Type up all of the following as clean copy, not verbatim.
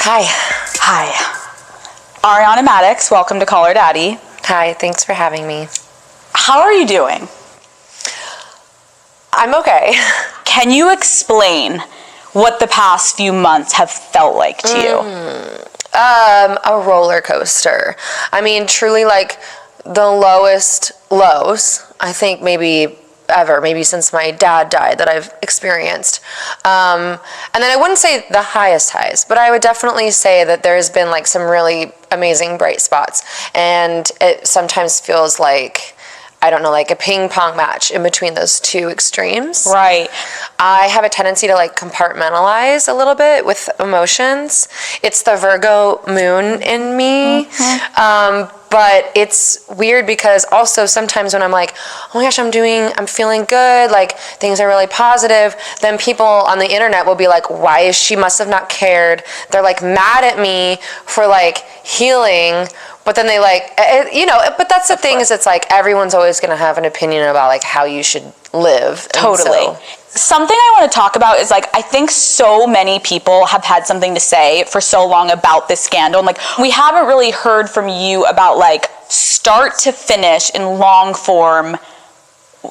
Hi. Hi. Ariana Madix, welcome to Call Her Daddy. Hi, thanks for having me. How are you doing? I'm okay. Can you explain what the past few months have felt like to you? A roller coaster. I mean, truly like the lowest lows, I think maybe ever, maybe since my dad died, that I've experienced. And then I wouldn't say the highest highs, but I would definitely say that there's been like some really amazing bright spots. And it sometimes feels like, I don't know, like a ping pong match in between those two extremes. Right. I have a tendency to like compartmentalize a little bit with emotions. It's the Virgo moon in me. But it's weird because also sometimes when I'm like, oh my gosh, I'm feeling good, like things are really positive, then people on the internet will be like, why is she must have not cared? They're like mad at me for like healing. But then they like, but that's the thing is it's like everyone's always going to have an opinion about like how you should live. Totally. Something I want to talk about is like, I think so many people have had something to say for so long about this scandal. And like, we haven't really heard from you about like start to finish in long form,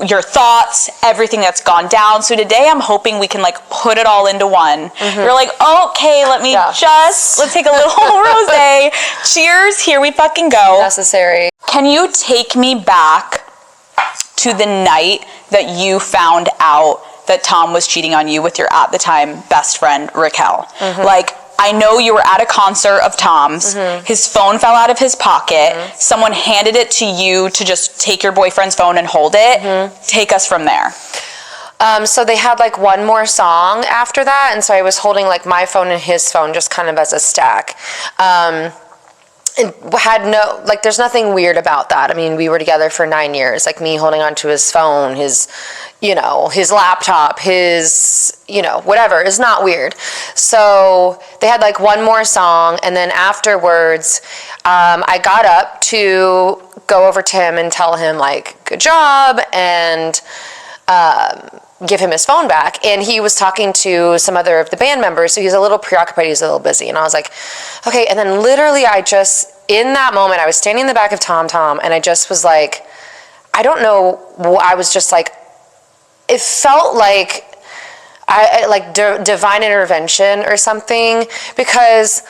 your thoughts, everything that's gone down. So today I'm hoping we can like put it all into one. You're like, okay, let's take a little rosé. Cheers, here we fucking go. Necessary. Can you take me back to the night that you found out that Tom was cheating on you with your, at the time, best friend, Raquel? Like, I know you were at a concert of Tom's. His phone fell out of his pocket. Someone handed it to you to just take your boyfriend's phone and hold it. Take us from there. So they had like one more song after that, and so I was holding like my phone and his phone just kind of as a stack. It had no, like, there's nothing weird about that. I mean, we were together for 9 years, like me holding onto his phone, his laptop, his, whatever, is not weird. So they had like one more song, and then afterwards, I got up to go over to him and tell him like, good job, and give him his phone back. And he was talking to some other of the band members, so he's a little preoccupied, he's a little busy. And I was like, okay. And then literally in that moment, I was standing in the back of Tom, and I just was like, I don't know, I was just like, it felt like divine intervention or something, because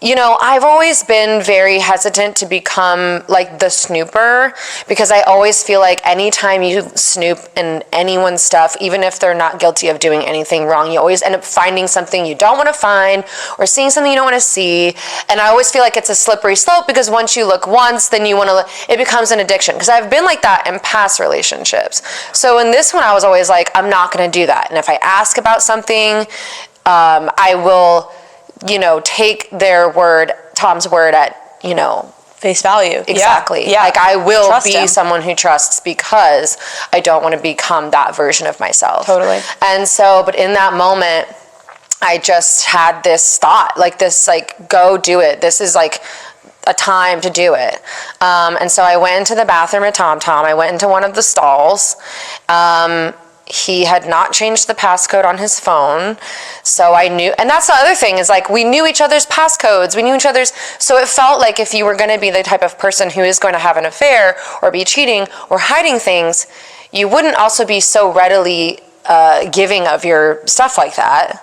I've always been very hesitant to become like the snooper, because I always feel like anytime you snoop in anyone's stuff, even if they're not guilty of doing anything wrong, you always end up finding something you don't want to find or seeing something you don't want to see. And I always feel like it's a slippery slope, because once you look once, then you want to, it becomes an addiction, because I've been like that in past relationships. So in this one, I was always like, I'm not going to do that. And if I ask about something, I will take their word, Tom's word at, face value. Exactly. Yeah. Like I will Trust be him. Someone who trusts, because I don't want to become that version of myself. Totally. And so, but in that moment, I just had this thought, like this, like, go do it. This is like a time to do it. And so I went into the bathroom at Tom. I went into one of the stalls. He had not changed the passcode on his phone, so I knew, and that's the other thing, is like we knew each other's passcodes, so it felt like if you were going to be the type of person who is going to have an affair or be cheating or hiding things, you wouldn't also be so readily giving of your stuff like that.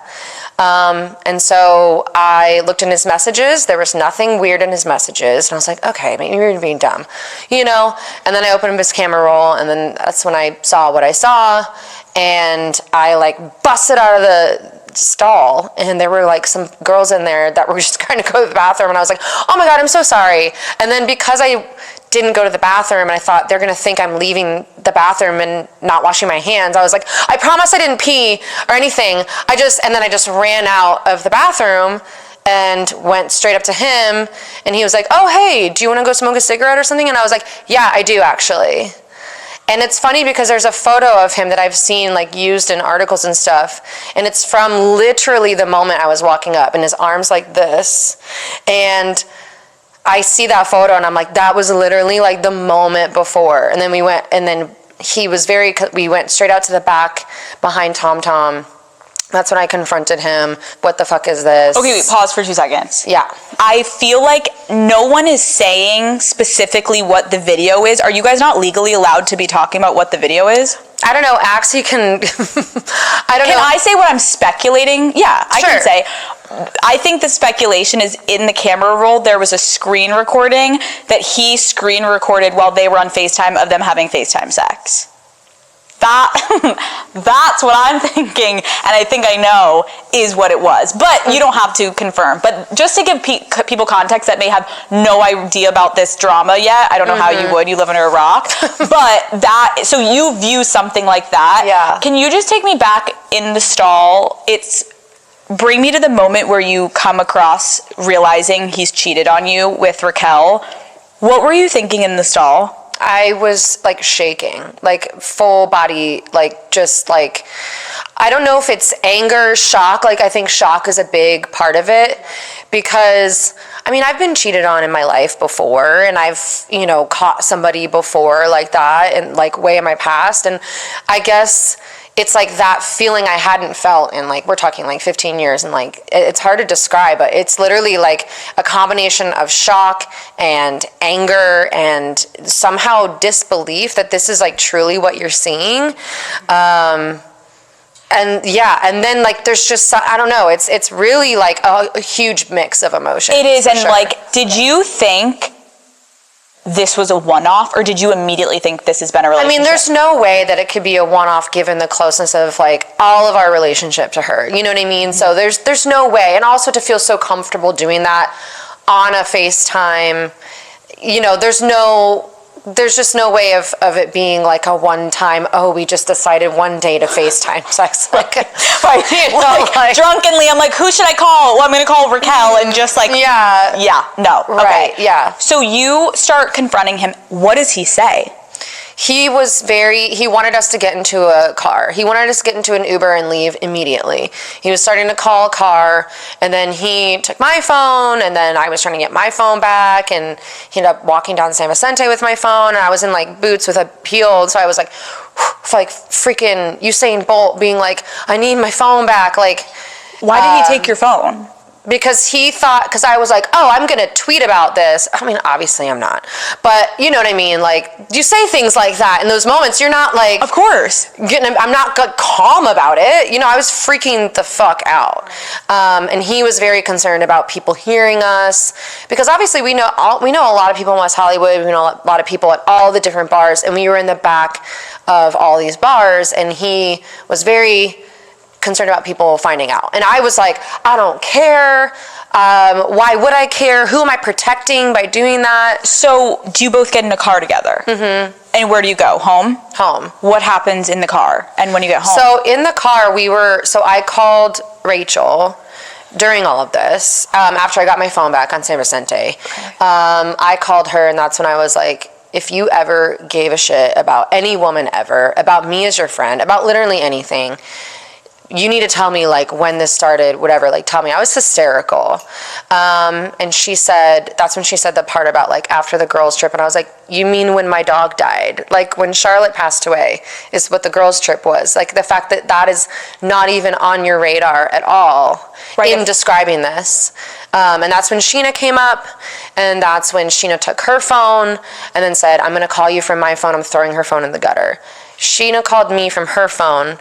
And so I looked in his messages. There was nothing weird in his messages. And I was like, okay, maybe you're being dumb, And then I opened up his camera roll, and then that's when I saw what I saw. And I like busted out of the stall, and there were like some girls in there that were just trying to go to the bathroom. And I was like, oh my God, I'm so sorry. And then because I didn't go to the bathroom, and I thought they're gonna think I'm leaving the bathroom and not washing my hands, I was like, I promise I didn't pee or anything. And then I just ran out of the bathroom and went straight up to him, and he was like, oh hey, do you want to go smoke a cigarette or something? And I was like, yeah, I do actually. And it's funny because there's a photo of him that I've seen like used in articles and stuff, and it's from literally the moment I was walking up, and his arms like this, and I see that photo and I'm like, that was literally like the moment before. And then we went straight out to the back behind Tom, That's when I confronted him. What the fuck is this? Okay, wait, pause for 2 seconds. Yeah. I feel like no one is saying specifically what the video is. Are you guys not legally allowed to be talking about what the video is? I don't know. Axie can... I don't know. Can I say what I'm speculating? Yeah, I Sure. can say. I think the speculation is in the camera roll, there was a screen recording that he screen recorded while they were on FaceTime of them having FaceTime sex. That's what I'm thinking, and I think I know is what it was. But you don't have to confirm. But just to give people context that may have no idea about this drama yet, I don't know how you would. You live under a rock. But so you view something like that. Yeah. Can you just take me back in the stall? Bring me to the moment where you come across realizing he's cheated on you with Raquel. What were you thinking in the stall? I was like shaking, like full body, like just like, I don't know if it's anger, shock. Like I think shock is a big part of it because I mean, I've been cheated on in my life before and I've, caught somebody before like that and like way in my past. And I guess it's like that feeling I hadn't felt in like, we're talking like 15 years and like, it's hard to describe, but it's literally like a combination of shock and anger and somehow disbelief that this is like truly what you're seeing. And yeah, and then like there's just, I don't know, it's really like a huge mix of emotions. It is, and sure. like, did you think this was a one-off, or did you immediately think this has been a relationship? I mean, there's no way that it could be a one-off given the closeness of like all of our relationship to her. You know what I mean? So there's no way. And also to feel so comfortable doing that on a FaceTime, there's just no way of it being like a one-time, we just decided one day to FaceTime sex. Like, like drunkenly, I'm like, who should I call? Well, I'm going to call Raquel and just like, no. Right, okay. yeah. So you start confronting him. What does he say? He wanted us to get into a car. He wanted us to get into an Uber and leave immediately. He was starting to call a car, and then he took my phone, and then I was trying to get my phone back, and he ended up walking down San Vicente with my phone, and I was in like boots with a heel, so I was like freaking Usain Bolt being like, I need my phone back. Like, why did he take your phone? Because because I was like, I'm going to tweet about this. I mean, obviously I'm not. But you know what I mean? Like, you say things like that in those moments. You're not like... Of course. I'm not calm about it. I was freaking the fuck out. And he was very concerned about people hearing us. Because obviously we know a lot of people in West Hollywood. We know a lot of people at all the different bars. And we were in the back of all these bars. And he was very concerned about people finding out. And I was like, I don't care. Why would I care? Who am I protecting by doing that? So do you both get in a car together? Mm-hmm. And where do you go? Home? Home. What happens in the car? And when you get home? So in the car, I called Rachel during all of this, after I got my phone back on San Vicente. Okay. I called her, and that's when I was like, if you ever gave a shit about any woman ever, about me as your friend, about literally anything, you need to tell me like when this started, whatever, like tell me. I was hysterical. And that's when she said the part about like after the girls trip, and I was like, you mean when my dog died? Like when Charlotte passed away is what the girls trip was. Like the fact that is not even on your radar at all in describing this. And that's when Sheena came up, and that's when Sheena took her phone and then said, I'm going to call you from my phone. I'm throwing her phone in the gutter. Sheena called me from her phone.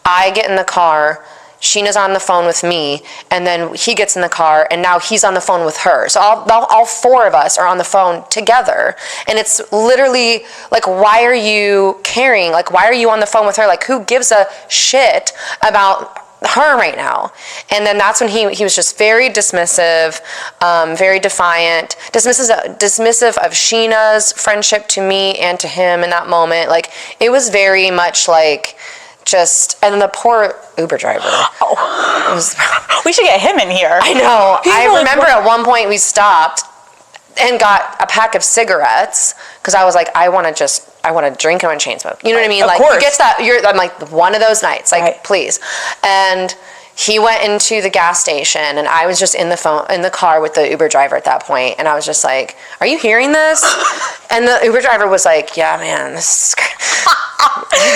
I get in the car, Sheena's on the phone with me, and then he gets in the car, and now he's on the phone with her. So all four of us are on the phone together. And it's literally like, why are you caring? Like, why are you on the phone with her? Like, who gives a shit about her right now? And then that's when he was just very dismissive, very defiant, dismissive of Sheena's friendship to me and to him in that moment. Like, it was very much like... and then the poor Uber driver. We should get him in here. I know. I remember at one point we stopped and got a pack of cigarettes because I was like, I want to drink and I want to chain smoke. You know what I mean? Of like, course. It gets that. I'm like, one of those nights. Like, please. And he went into the gas station, and I was just in the car with the Uber driver at that point, and I was just like, are you hearing this? And the Uber driver was like, yeah, man, this is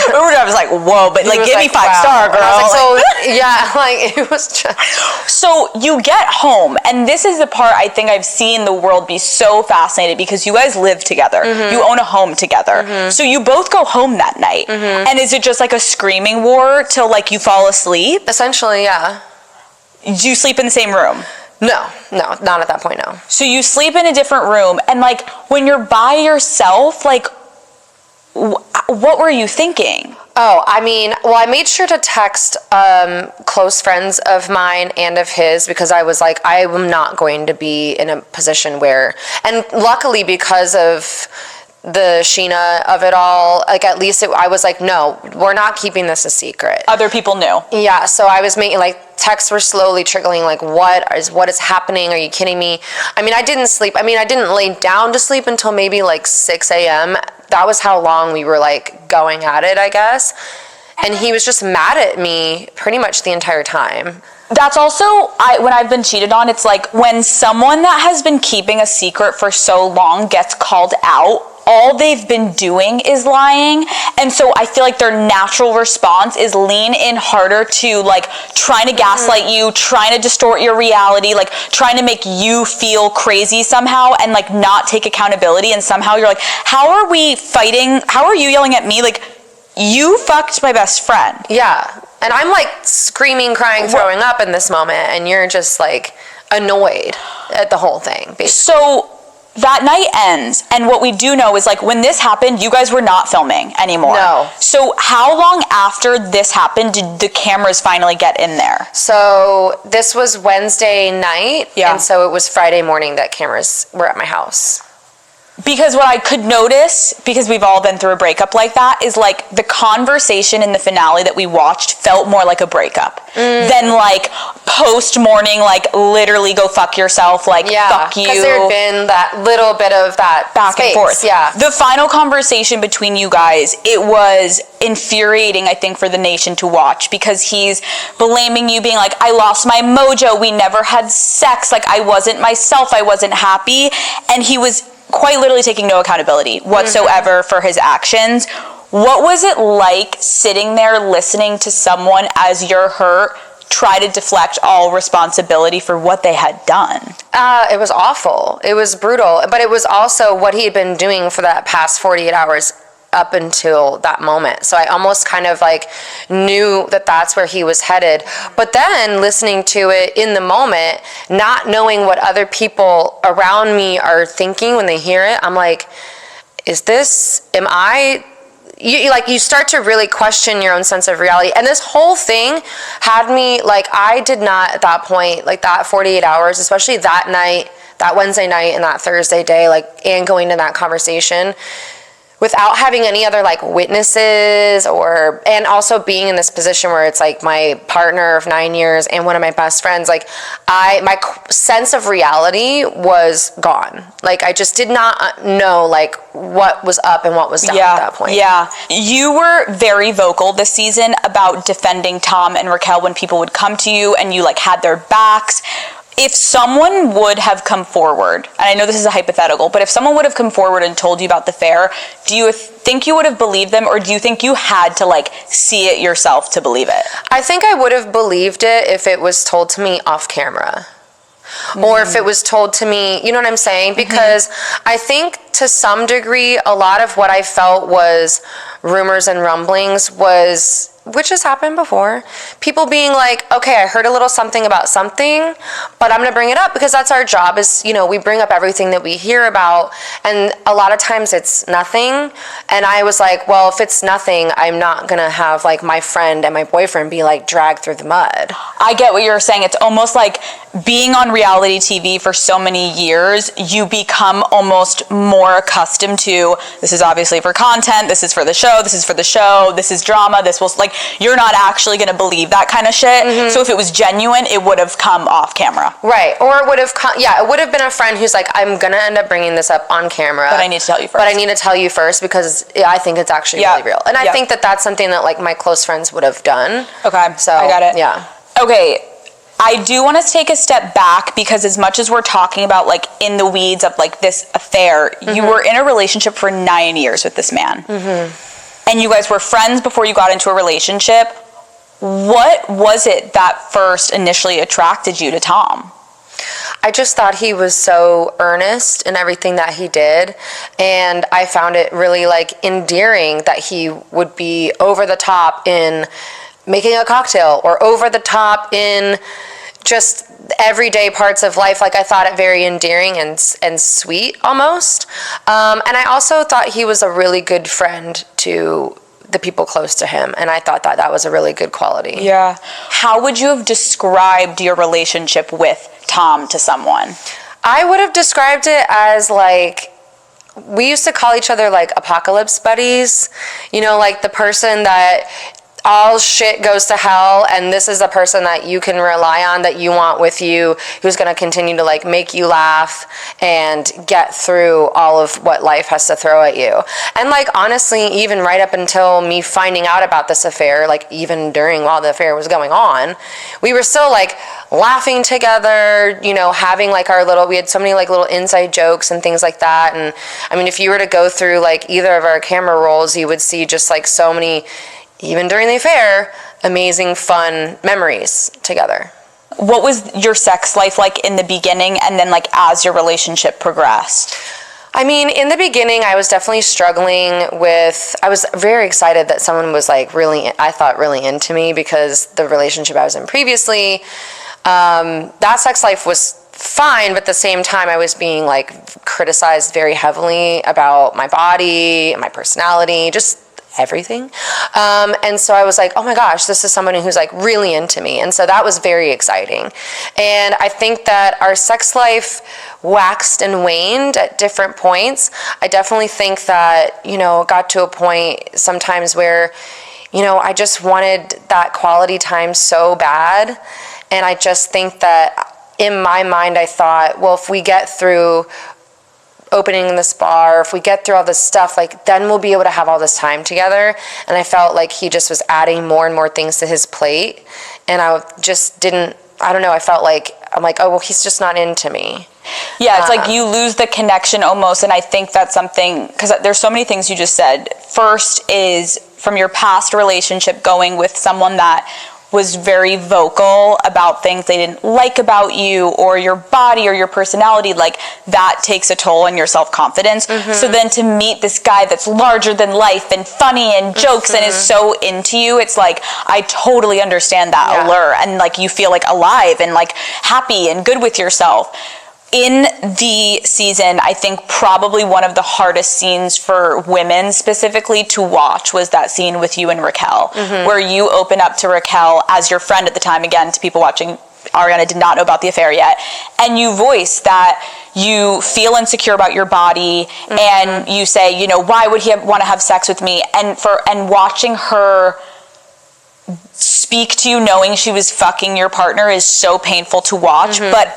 Uber was like, whoa, but like, give me 5-star, girl. And I was like, so, yeah, like, it was just. So you get home, and this is the part I think I've seen the world be so fascinated, because you guys live together. You own a home together. So you both go home that night. And is it just like a screaming war till like you fall asleep? Essentially, yeah. Do you sleep in the same room? No, not at that point, no. So you sleep in a different room, and like, when you're by yourself, like, what were you thinking? Oh, I mean, well, I made sure to text close friends of mine and of his, because I was like, I am not going to be in a position where, and luckily because of the Sheena of it all, like, at least I was like, no, we're not keeping this a secret. Other people knew. Yeah, so I was making, like, texts were slowly trickling, like, what is happening? Are you kidding me? I mean, I didn't sleep. I mean, I didn't lay down to sleep until maybe like 6 a.m. That was how long we were like going at it, I guess. And he was just mad at me pretty much the entire time. That's also, when I've been cheated on, it's like when someone that has been keeping a secret for so long gets called out, all they've been doing is lying. And so I feel like their natural response is lean in harder to like trying to gaslight you, trying to distort your reality, like trying to make you feel crazy somehow and like not take accountability. And somehow you're like, how are we fighting? How are you yelling at me? Like, you fucked my best friend. Yeah. And I'm like screaming, crying, throwing up in this moment. And you're just like annoyed at the whole thing, basically. So that night ends, and what we do know is like when this happened, you guys were not filming anymore. No. So how long after this happened did the cameras finally get in there? So this was Wednesday night. Yeah. And so it was Friday morning that cameras were at my house. Because what I could notice, because we've all been through a breakup like that, is like the conversation in the finale that we watched felt more like a breakup than like post-morning, like literally go fuck yourself, like fuck you. Because there had been that little bit of that back space. And forth. Yeah. The final conversation between you guys, it was infuriating, I think, for the nation to watch, because he's blaming you, being like, I lost my mojo, we never had sex, like I wasn't myself, I wasn't happy, and he was quite literally taking no accountability whatsoever for his actions. What was it like sitting there listening to someone, as you're hurt, try to deflect all responsibility for what they had done? It was awful. It was brutal. But it was also what he had been doing for that past 48 hours up until that moment. So I almost kind of like knew that that's where he was headed. But then listening to it in the moment, not knowing what other people around me are thinking when they hear it, I'm like, you start to really question your own sense of reality. And this whole thing had me, like, I did not at that point, like that 48 hours, especially that night, that Wednesday night and that Thursday day, like, and going to that conversation, without having any other like witnesses, and also being in this position where it's like my partner of 9 years and one of my best friends, like my sense of reality was gone. Like I just did not know like what was up and what was down at that point. Yeah. You were very vocal this season about defending Tom and Raquel when people would come to you and you like had their backs. If someone would have come forward, and I know this is a hypothetical, but if someone would have come forward and told you about the affair, do you think you would have believed them, or do you think you had to like see it yourself to believe it? I think I would have believed it if it was told to me off camera. Or if it was told to me, you know what I'm saying? Because I think to some degree, a lot of what I felt was rumors and rumblings which has happened before. People being like, okay, I heard a little something about something, but I'm going to bring it up because that's our job is, we bring up everything that we hear about. And a lot of times it's nothing. And I was like, well, if it's nothing, I'm not going to have like my friend and my boyfriend be like dragged through the mud. I get what you're saying. It's almost like being on reality TV for so many years, you become almost more accustomed to, this is obviously for content, this is for the show, this is for the show, this is drama, this will, like, you're not actually going to believe that kind of shit. So if it was genuine, it would have come off camera. Right. Or it would have it would have been a friend who's like, I'm going to end up bringing this up on camera. But I need to tell you first. But I need to tell you first because I think it's actually really real. And I think that that's something that like my close friends would have done. Okay. So I got it. Yeah. Okay. I do want to take a step back because as much as we're talking about like in the weeds of like this affair, you were in a relationship for 9 years with this man. and you guys were friends before you got into a relationship. What was it that first initially attracted you to Tom? I just thought he was so earnest in everything that he did, and I found it really like endearing that he would be over the top in making a cocktail or over the top in just everyday parts of life. Like, I thought it very endearing and sweet almost. And I also thought he was a really good friend to the people close to him, and I thought that that was a really good quality. Yeah. How would you have described your relationship with Tom to someone? I would have described it as like, we used to call each other like apocalypse buddies, you know, like the person that all shit goes to hell, and this is the person that you can rely on, that you want with you, who's going to continue to like make you laugh and get through all of what life has to throw at you. And like, honestly, even right up until me finding out about this affair, like even during while the affair was going on, we were still like laughing together, you know, having like our little, we had so many like little inside jokes and things like that. And I mean, if you were to go through like either of our camera rolls, you would see just like so many, even during the affair, amazing, fun memories together. What was your sex life like in the beginning, and then like as your relationship progressed? I mean, in the beginning, I was definitely struggling with, I was very excited that someone was like really, I thought really into me, because the relationship I was in previously, that sex life was fine, but at the same time I was being like criticized very heavily about my body, my personality, just everything. And so I was like, oh my gosh, this is somebody who's like really into me. And so that was very exciting. And I think that our sex life waxed and waned at different points. I definitely think that, you know, it got to a point sometimes where, you know, I just wanted that quality time so bad. And I just think that in my mind, I thought, well, if we get through opening this bar, if we get through all this stuff, like then we'll be able to have all this time together. And I felt like he just was adding more and more things to his plate, and I just didn't, I don't know, I felt like, I'm like, oh, well, he's just not into me. Yeah, it's like you lose the connection almost. And I think that's something, because there's so many things you just said. First is from your past relationship, going with someone that was very vocal about things they didn't like about you or your body or your personality, like that takes a toll on your self-confidence. Mm-hmm. So then to meet this guy that's larger than life and funny and jokes and is so into you, it's like, I totally understand that allure, and like you feel like alive and like happy and good with yourself. In the season, I think probably one of the hardest scenes for women specifically to watch was that scene with you and Raquel, where you open up to Raquel as your friend at the time. Again, to people watching, Ariana did not know about the affair yet. And you voice that you feel insecure about your body, and you say, you know, why would he want to have sex with me? And watching her speak to you knowing she was fucking your partner is so painful to watch. But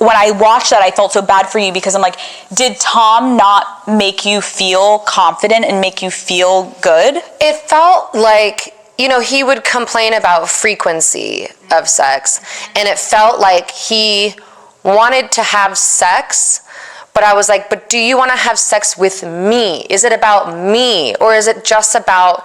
when I watched that, I felt so bad for you, because I'm like, did Tom not make you feel confident and make you feel good? It felt like, you know, he would complain about frequency of sex, and it felt like he wanted to have sex, but I was like, but do you want to have sex with me? Is it about me, or is it just about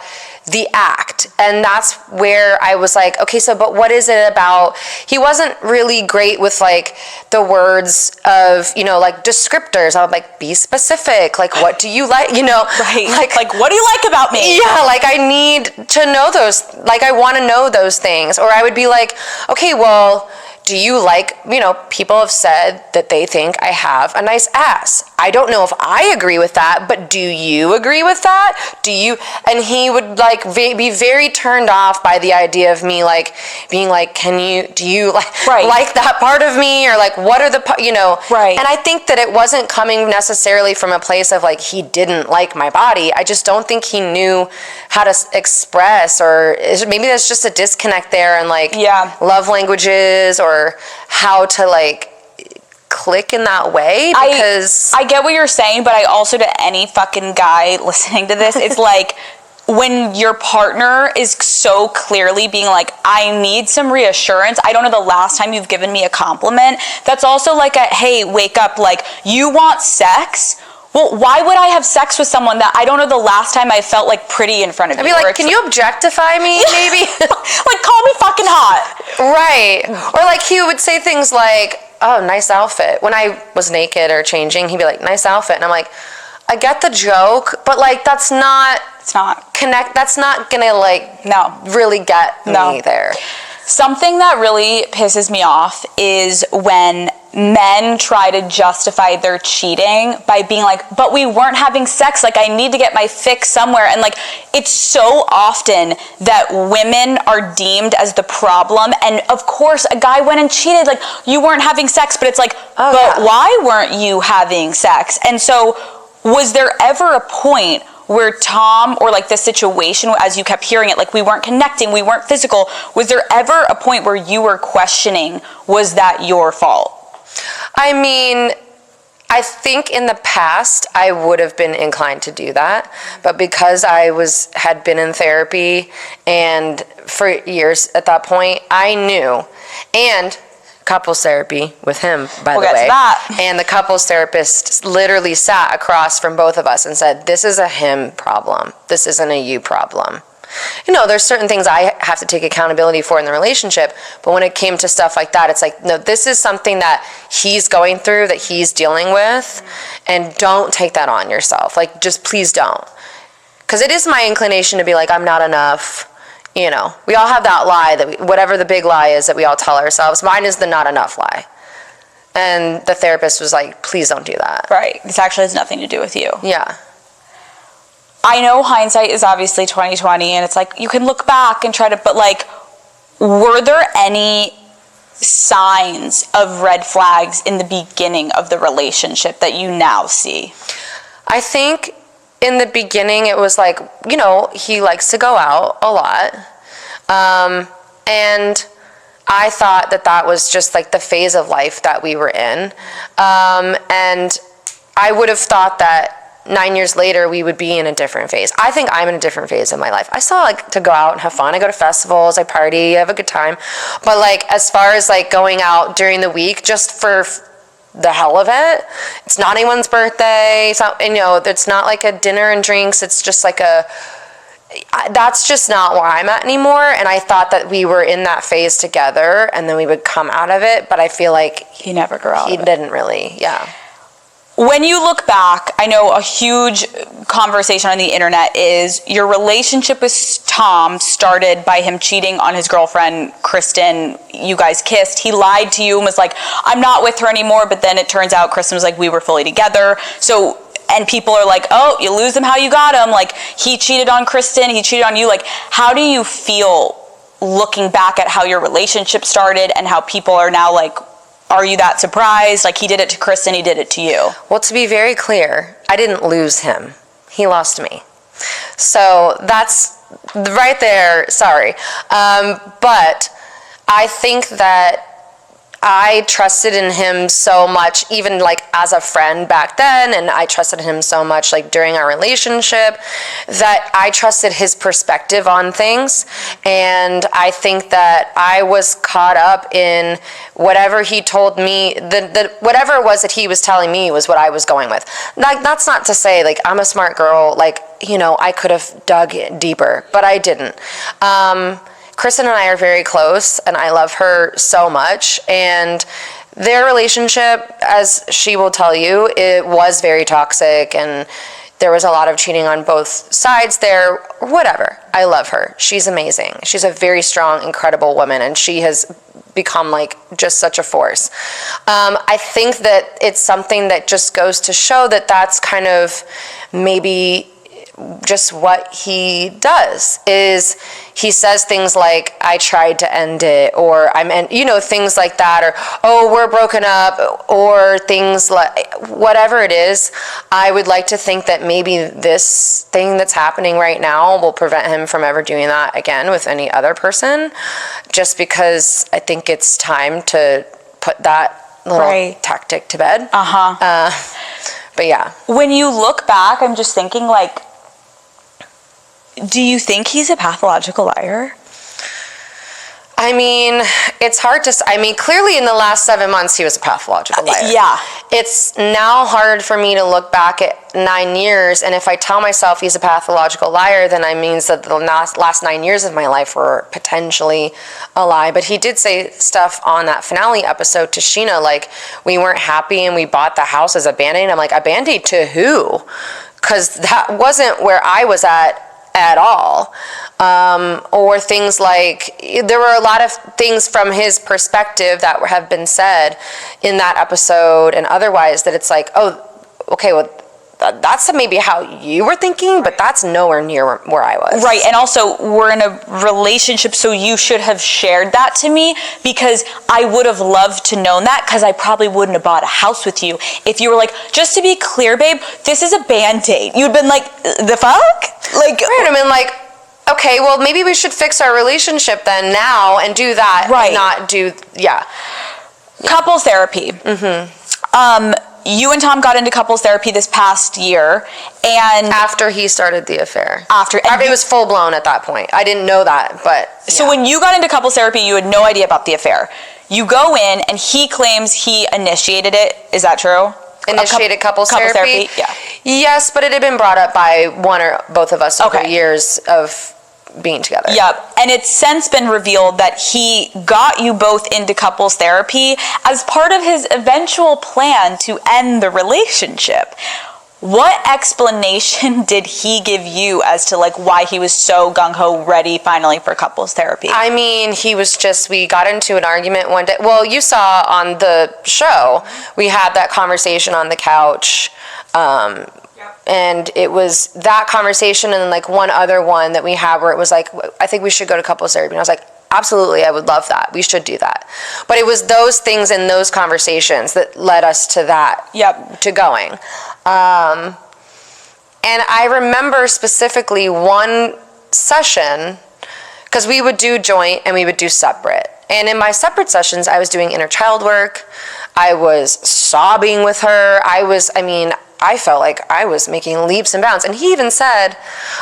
the act? And that's where I was like, okay, so but what is it about? He wasn't really great with like the words of, you know, like descriptors. I would like, be specific, like what do you like, you know? Right. Like what do you like about me? Yeah, like I need to know those, like I want to know those things. Or I would be like, okay, well, do you like, you know, people have said that they think I have a nice ass. I don't know if I agree with that, but do you agree with that? Do you? And he would like be very turned off by the idea of me like being like, do you like like that part of me? Or like, what are the, you know? Right. And I think that it wasn't coming necessarily from a place of like, he didn't like my body. I just don't think he knew how to express, or maybe there's just a disconnect there, and like love languages, or how to like click in that way, because I get what you're saying, but I also, to any fucking guy listening to this, it's like when your partner is so clearly being like, I need some reassurance, I don't know the last time you've given me a compliment, that's also like a, hey, wake up, like you want sex, Well, why would I have sex with someone that I don't know the last time I felt like pretty in front of you? I'd be like, can you objectify me, maybe? Like, call me fucking hot. Right. Or like he would say things like, oh, nice outfit. When I was naked or changing, he'd be like, nice outfit. And I'm like, I get the joke, but like that's not... It's not. That's not gonna like... No. Really get me there. Something that really pisses me off is when men try to justify their cheating by being like, but we weren't having sex, like I need to get my fix somewhere. And like, it's so often that women are deemed as the problem. And of course, a guy went and cheated, like you weren't having sex, but it's like, why weren't you having sex? And so was there ever a point where Tom, or like the situation, as you kept hearing it, like we weren't connecting, we weren't physical, was there ever a point where you were questioning, was that your fault? I mean, I think in the past I would have been inclined to do that, but because I had been in therapy and for years at that point, I knew. And couples therapy with him, by the way. We'll get to that. And the couples therapist literally sat across from both of us and said, this is a him problem. This isn't a you problem. You know, there's certain things I have to take accountability for in the relationship, but when it came to stuff like that, it's like, no, this is something that he's going through, that he's dealing with, and don't take that on yourself. Like, just please don't. Because it is my inclination to be like, I'm not enough. You know, we all have that lie, whatever the big lie is that we all tell ourselves. Mine is the not enough lie. And the therapist was like, please don't do that. Right. This actually has nothing to do with you. Yeah. I know hindsight is obviously 20/20, and it's like you can look back and try to, but like, were there any signs of red flags in the beginning of the relationship that you now see? I think in the beginning it was like, you know, he likes to go out a lot. And I thought that was just like the phase of life that we were in. And I would have thought that 9 years later, we would be in a different phase. I think I'm in a different phase of my life. I still like to go out and have fun. I go to festivals, I party, I have a good time. But like, as far as like going out during the week, just for the hell of it, it's not anyone's birthday. It's not, you know, it's not like a dinner and drinks. It's just like that's just not where I'm at anymore. And I thought that we were in that phase together and then we would come out of it. But I feel like he never grew out of it. He didn't really, yeah. When you look back, I know a huge conversation on the internet is your relationship with Tom started by him cheating on his girlfriend, Kristen. You guys kissed. He lied to you and was like, I'm not with her anymore. But then it turns out Kristen was like, we were fully together. So, and people are like, oh, you lose him how you got him. Like, he cheated on Kristen. He cheated on you. Like, how do you feel looking back at how your relationship started and how people are now like, are you that surprised? Like, he did it to Kristen, he did it to you. Well, to be very clear, I didn't lose him. He lost me. So that's right there, sorry. But I think that I trusted in him so much, even like as a friend back then, and I trusted him so much like during our relationship, that I trusted his perspective on things. And I think that I was caught up in whatever he told me, whatever it was that he was telling me was what I was going with. Like, that's not to say like I'm a smart girl, like, you know, I could have dug deeper, but I didn't. Kristen and I are very close, and I love her so much, and their relationship, as she will tell you, it was very toxic, and there was a lot of cheating on both sides there, whatever. I love her. She's amazing. She's a very strong, incredible woman, and she has become like just such a force. I think that it's something that just goes to show that that's kind of maybe just what he does, is he says things like, I tried to end it, or you know, things like that, or, oh, we're broken up, or things like, whatever it is. I would like to think that maybe this thing that's happening right now will prevent him from ever doing that again with any other person, just because I think it's time to put that little tactic to bed. But yeah. When you look back, I'm just thinking like, do you think he's a pathological liar? I mean, it's hard to, clearly in the last 7 months, he was a pathological liar. Yeah. It's now hard for me to look back at 9 years, and if I tell myself he's a pathological liar, then that means that the last 9 years of my life were potentially a lie. But he did say stuff on that finale episode to Sheena, like, we weren't happy and we bought the house as a Band-Aid. I'm like, a Band-Aid to who? Because that wasn't where I was at all. Or things like, there were a lot of things from his perspective that have been said in that episode and otherwise that it's like, oh, okay, well, that's maybe how you were thinking, but that's nowhere near where I was. Right, and also we're in a relationship, so you should have shared that to me, because I would have loved to known that, because I probably wouldn't have bought a house with you if you were like, just to be clear, babe, this is a Band-Aid. You'd been like, the fuck? Like, right, I mean, like, okay, well, maybe we should fix our relationship then now and do that, right? And not do, yeah. Couples therapy. You and Tom got into couples therapy this past year, and after he started the affair. After it was full blown at that point. I didn't know that, but yeah. So when you got into couples therapy, you had no idea about the affair. You go in, and he claims he initiated it. Is that true? Initiated couples therapy? Yeah. Yes, but it had been brought up by one or both of us over years of being together. Yep. And it's since been revealed that he got you both into couples therapy as part of his eventual plan to end the relationship. What explanation did he give you as to like why he was so gung-ho ready finally for couples therapy? I mean, we got into an argument one day. Well, you saw on the show, we had that conversation on the couch. And it was that conversation and then like one other one that we had where it was like, I think we should go to couples therapy. And I was like, absolutely, I would love that. We should do that. But it was those things and those conversations that led us to that, to going. And I remember specifically one session, because we would do joint and we would do separate. And in my separate sessions, I was doing inner child work. I was sobbing with her. I felt like I was making leaps and bounds. And he even said,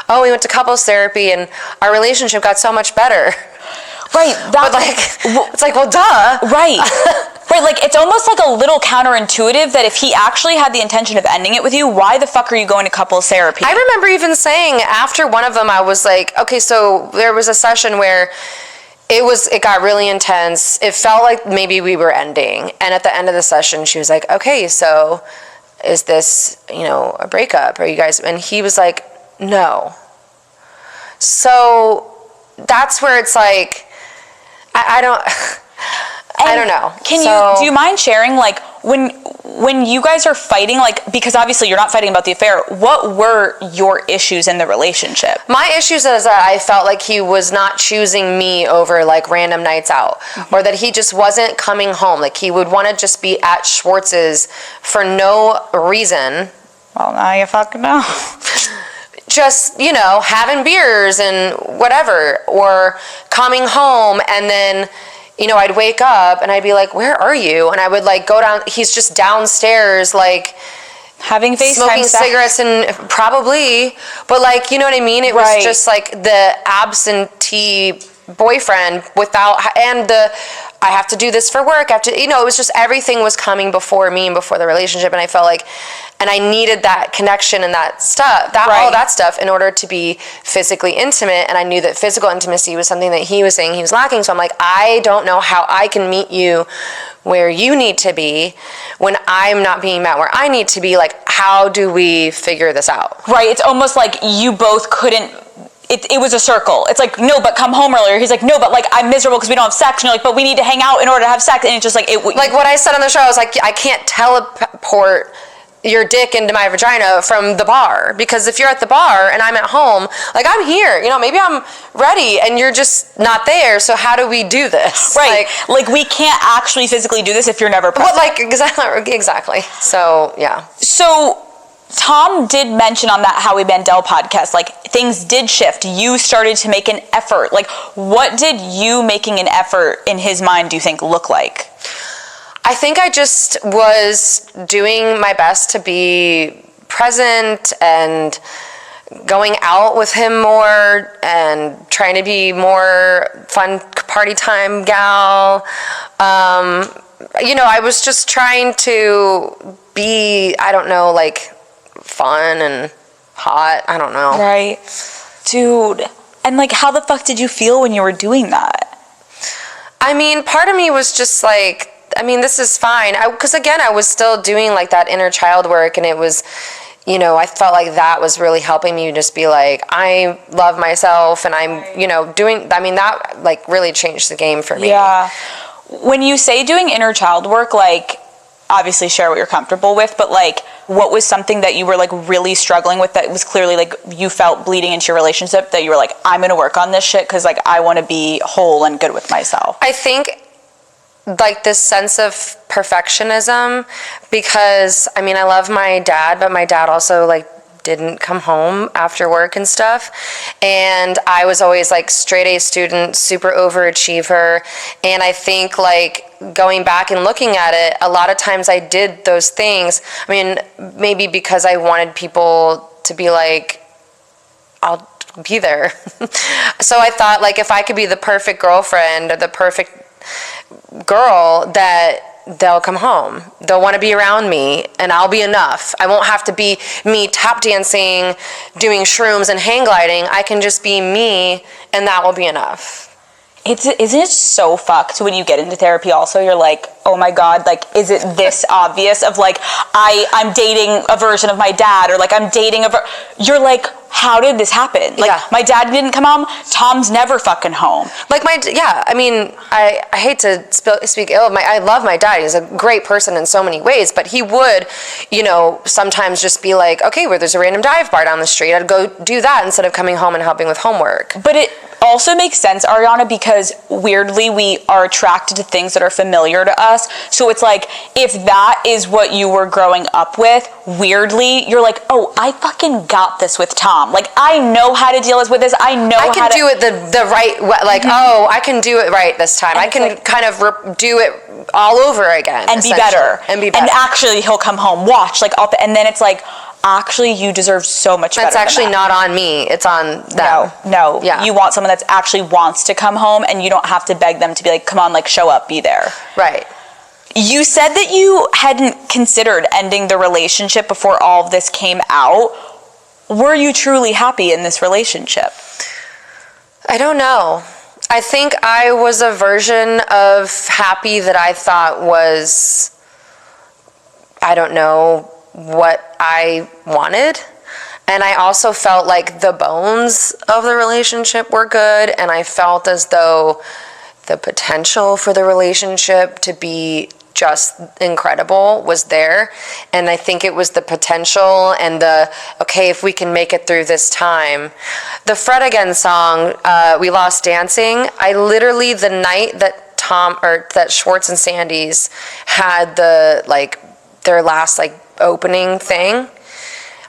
oh, we went to couples therapy and our relationship got so much better. Right. It's like, well, duh. Right. Right. Like, it's almost like a little counterintuitive that if he actually had the intention of ending it with you, why the fuck are you going to couples therapy? I remember even saying after one of them, I was like, okay, so there was a session where it got really intense. It felt like maybe we were ending. And at the end of the session, she was like, okay, so is this, a breakup? Are you guys, and he was like, no. So that's where it's like, I don't know. Do you mind sharing, like, when you guys are fighting, like, because obviously you're not fighting about the affair, what were your issues in the relationship? My issues is that I felt like he was not choosing me over, like, random nights out, or that he just wasn't coming home. Like, he would want to just be at Schwartz's for no reason. Well, now you fucking know. Just, having beers and whatever, or coming home and then, I'd wake up and I'd be like, where are you? And I would like go down, he's just downstairs, like having FaceTime smoking cigarettes and probably, but like, you know what I mean? It was just like the absentee boyfriend I have to do this for work. It was just everything was coming before me and before the relationship. And I felt like, and I needed that connection and that stuff, all that stuff in order to be physically intimate. And I knew that physical intimacy was something that he was saying he was lacking. So I'm like, I don't know how I can meet you where you need to be when I'm not being met where I need to be. Like, how do we figure this out? Right. It's almost like you both couldn't. It was a circle. It's like, no, but come home earlier. He's like, no, but like I'm miserable because we don't have sex. And you're like, but we need to hang out in order to have sex. And it's just like like what I said on the show. I was like, I can't teleport your dick into my vagina from the bar, because if you're at the bar and I'm at home, like I'm here, maybe I'm ready and you're just not there. So how do we do this? Right. Like we can't actually physically do this if you're never present. Well, like exactly. So yeah. So Tom did mention on that Howie Mandel podcast, like things did shift. You started to make an effort. Like, what did you making an effort in his mind, do you think, look like? I think I just was doing my best to be present and going out with him more and trying to be more fun party time gal. I was just trying to be, I don't know, like fun and hot. I don't know. Right. Dude. And like, how the fuck did you feel when you were doing that? I mean, part of me was just like, this is fine. Because again, I was still doing like that inner child work, and it was, I felt like that was really helping me just be like, I love myself, and I'm, that like really changed the game for me. Yeah. When you say doing inner child work, like, obviously share what you're comfortable with, but like, what was something that you were like really struggling with that was clearly like you felt bleeding into your relationship that you were like, I'm gonna work on this shit because like I want to be whole and good with myself? I think like this sense of perfectionism, because I love my dad, but my dad also like didn't come home after work and stuff, and I was always like straight A student, super overachiever, and I think like going back and looking at it, a lot of times I did those things, maybe because I wanted people to be like, I'll be there. So I thought like if I could be the perfect girlfriend or the perfect girl, that they'll come home, they'll want to be around me, and I'll be enough. I won't have to be me tap dancing, doing shrooms and hang gliding. I can just be me, and that will be enough. Isn't it so fucked when you get into therapy also? You're like, oh my God, like, is it this obvious of like, I'm dating a version of my dad, or like I'm dating you're like, how did this happen? Like, my dad didn't come home, Tom's never fucking home. Like I hate to speak ill of I love my dad. He's a great person in so many ways, but he would, sometimes just be like, okay, well, there's a random dive bar down the street. I'd go do that instead of coming home and helping with homework. But it also makes sense, Ariana, because weirdly we are attracted to things that are familiar to us. So it's like, if that is what you were growing up with, weirdly, you're like, oh, I fucking got this with Tom. Like, I know how to deal with this. I can do it the right way. Like, oh, I can do it right this time. I can like, kind of do it all over again. And be better. And actually, he'll come home, watch, like, and then it's like, actually, you deserve so much better. That's actually not on me. It's on them. No. Yeah. You want someone that's actually wants to come home, and you don't have to beg them to be like, come on, like, show up, be there. Right. You said that you hadn't considered ending the relationship before all of this came out. Were you truly happy in this relationship? I don't know. I think I was a version of happy that I thought was, I don't know, what I wanted. And I also felt like the bones of the relationship were good, and I felt as though the potential for the relationship to be just incredible was there. And I think it was the potential and okay, if we can make it through this time. The Fred Again song, We Lost Dancing, I literally, the night that that Schwartz and Sandy's had their last opening thing,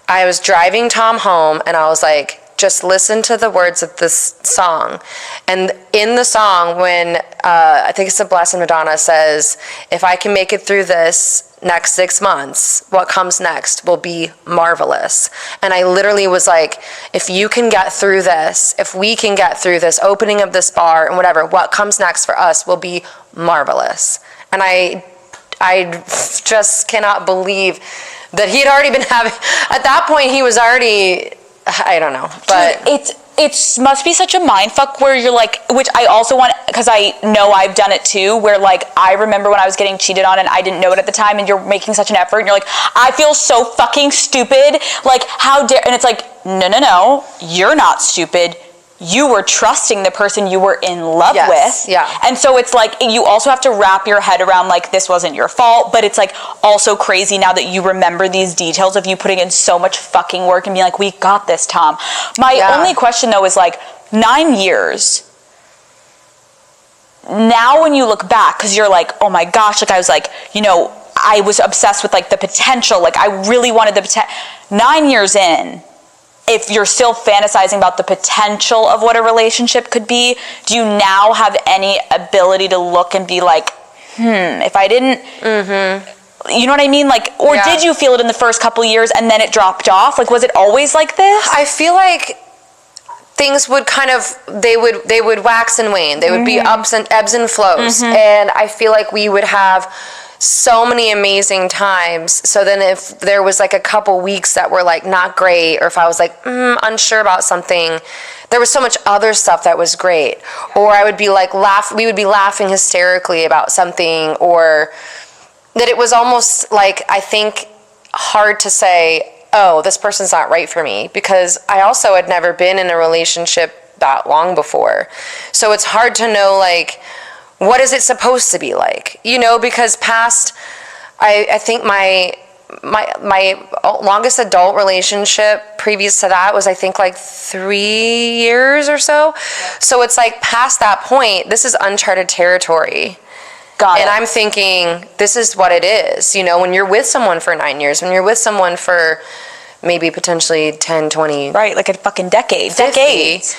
I was driving Tom home, and I was like, just listen to the words of this song. And in the song, when I think it's the Blessed Madonna says, if I can make it through this next 6 months, what comes next will be marvelous. And I literally was like, if you can get through this, if we can get through this opening of this bar and whatever, what comes next for us will be marvelous. And I just cannot believe that he had already been having, at that point he was already, I don't know, but it must be such a mind fuck where you're like, which I also want, because I know I've done it too, where like I remember when I was getting cheated on and I didn't know it at the time, and you're making such an effort and you're like, I feel so fucking stupid, like how dare, and it's like, no, you're not stupid. You were trusting the person you were in love with. Yeah. And so it's like, you also have to wrap your head around like, this wasn't your fault, but it's like also crazy now that you remember these details of you putting in so much fucking work and being like, we got this, Tom. My only question though is like, 9 years. Now when you look back, because you're like, oh my gosh, like I was like, I was obsessed with like the potential, like I really wanted the potential. 9 years in, if you're still fantasizing about the potential of what a relationship could be, do you now have any ability to look and be like, if I didn't You know what I mean? Like, or did you feel it in the first couple years and then it dropped off? Like, was it always like this? I feel like things would kind of, they would wax and wane. They would be ebbs and flows. And I feel like we would have so many amazing times. So then if there was like a couple weeks that were like not great, or if I was like unsure about something, there was so much other stuff that was great. Or I would be like we would be laughing hysterically about something, or that it was almost like, I think, hard to say, oh, this person's not right for me, because I also had never been in a relationship that long before. So it's hard to know, like, what is it supposed to be like? You know, because I think my longest adult relationship previous to that was, I think, like 3 years or so. So it's like past that point, this is uncharted territory. Got it. And I'm thinking, this is what it is. You know, when you're with someone for 9 years, when you're with someone for maybe potentially 10, 20. Right, like a fucking decade. 50, Decades.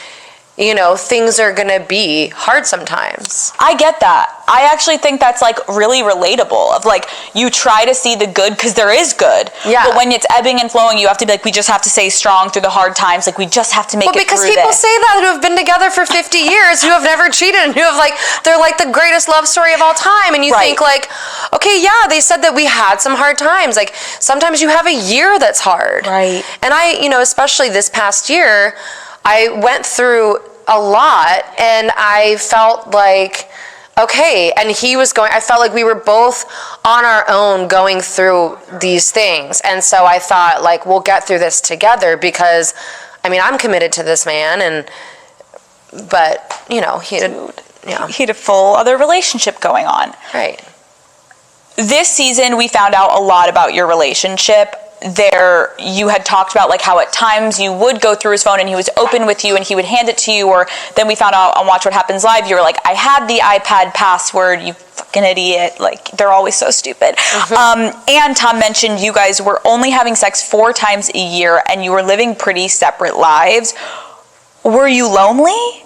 You know, things are going to be hard sometimes. I get that. I actually think that's like really relatable, of like, you try to see the good because there is good. Yeah. But when it's ebbing and flowing, you have to be like, we just have to stay strong through the hard times. Like, we just have to make it through this. Well, because people say that who have been together for 50 years, who have never cheated, and who have like, they're like the greatest love story of all time. And you think like, okay, yeah, they said that we had some hard times. Like, sometimes you have a year that's hard. Right. And I, you know, especially this past year, I went through a lot, and I felt like, okay, and he was going, I felt like we were both on our own going through these things. And so I thought, like, we'll get through this together, because, I mean, I'm committed to this man, but, you know, he had a full other relationship going on. Right. This season, we found out a lot about your relationship. You had talked about like how at times you would go through his phone and he was open with you and he would hand it to you, or then we found out on Watch What Happens Live, you were like, I had the iPad password, you fucking idiot. Like, they're always so stupid. And Tom mentioned you guys were only having sex 4 times a year and you were living pretty separate lives. Were you lonely?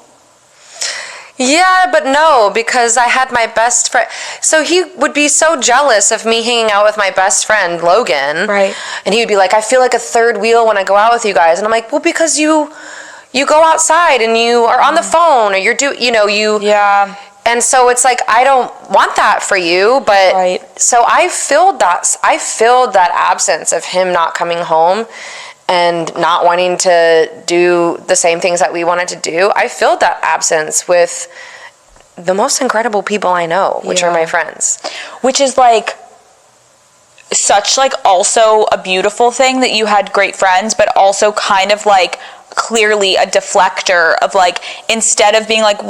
Yeah, but no, because I had my best friend. So he would be so jealous of me hanging out with my best friend, Logan. Right. And he would be like, I feel like a third wheel when I go out with you guys. And I'm like, well, because you go outside and you are on the phone, or Yeah. And so it's like, I don't want that for you, but so I filled that absence of him not coming home and not wanting to do the same things that we wanted to do. I filled that absence with the most incredible people I know, which are my friends. Which is like such like also a beautiful thing that you had great friends, but also kind of like clearly a deflector of like, instead of being like,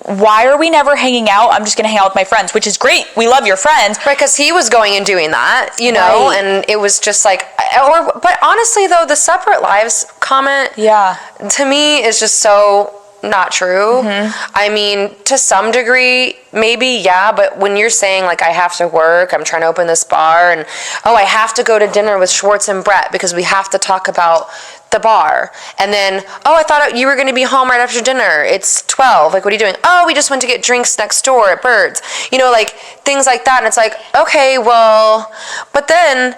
why are we never hanging out? I'm just going to hang out with my friends, which is great. We love your friends. Right, because he was going and doing that, you know, and it was just like, but honestly, though, the separate lives comment, to me, is just so not true. I mean, to some degree, maybe, but when you're saying, like, I have to work, I'm trying to open this bar, and, I have to go to dinner with Schwartz and Brett because we have to talk about the bar, and then, I thought you were going to be home right after dinner. It's 12. Like, what are you doing? We just went to get drinks next door at Birds. You know, like, things like that. And it's like, okay, well, but then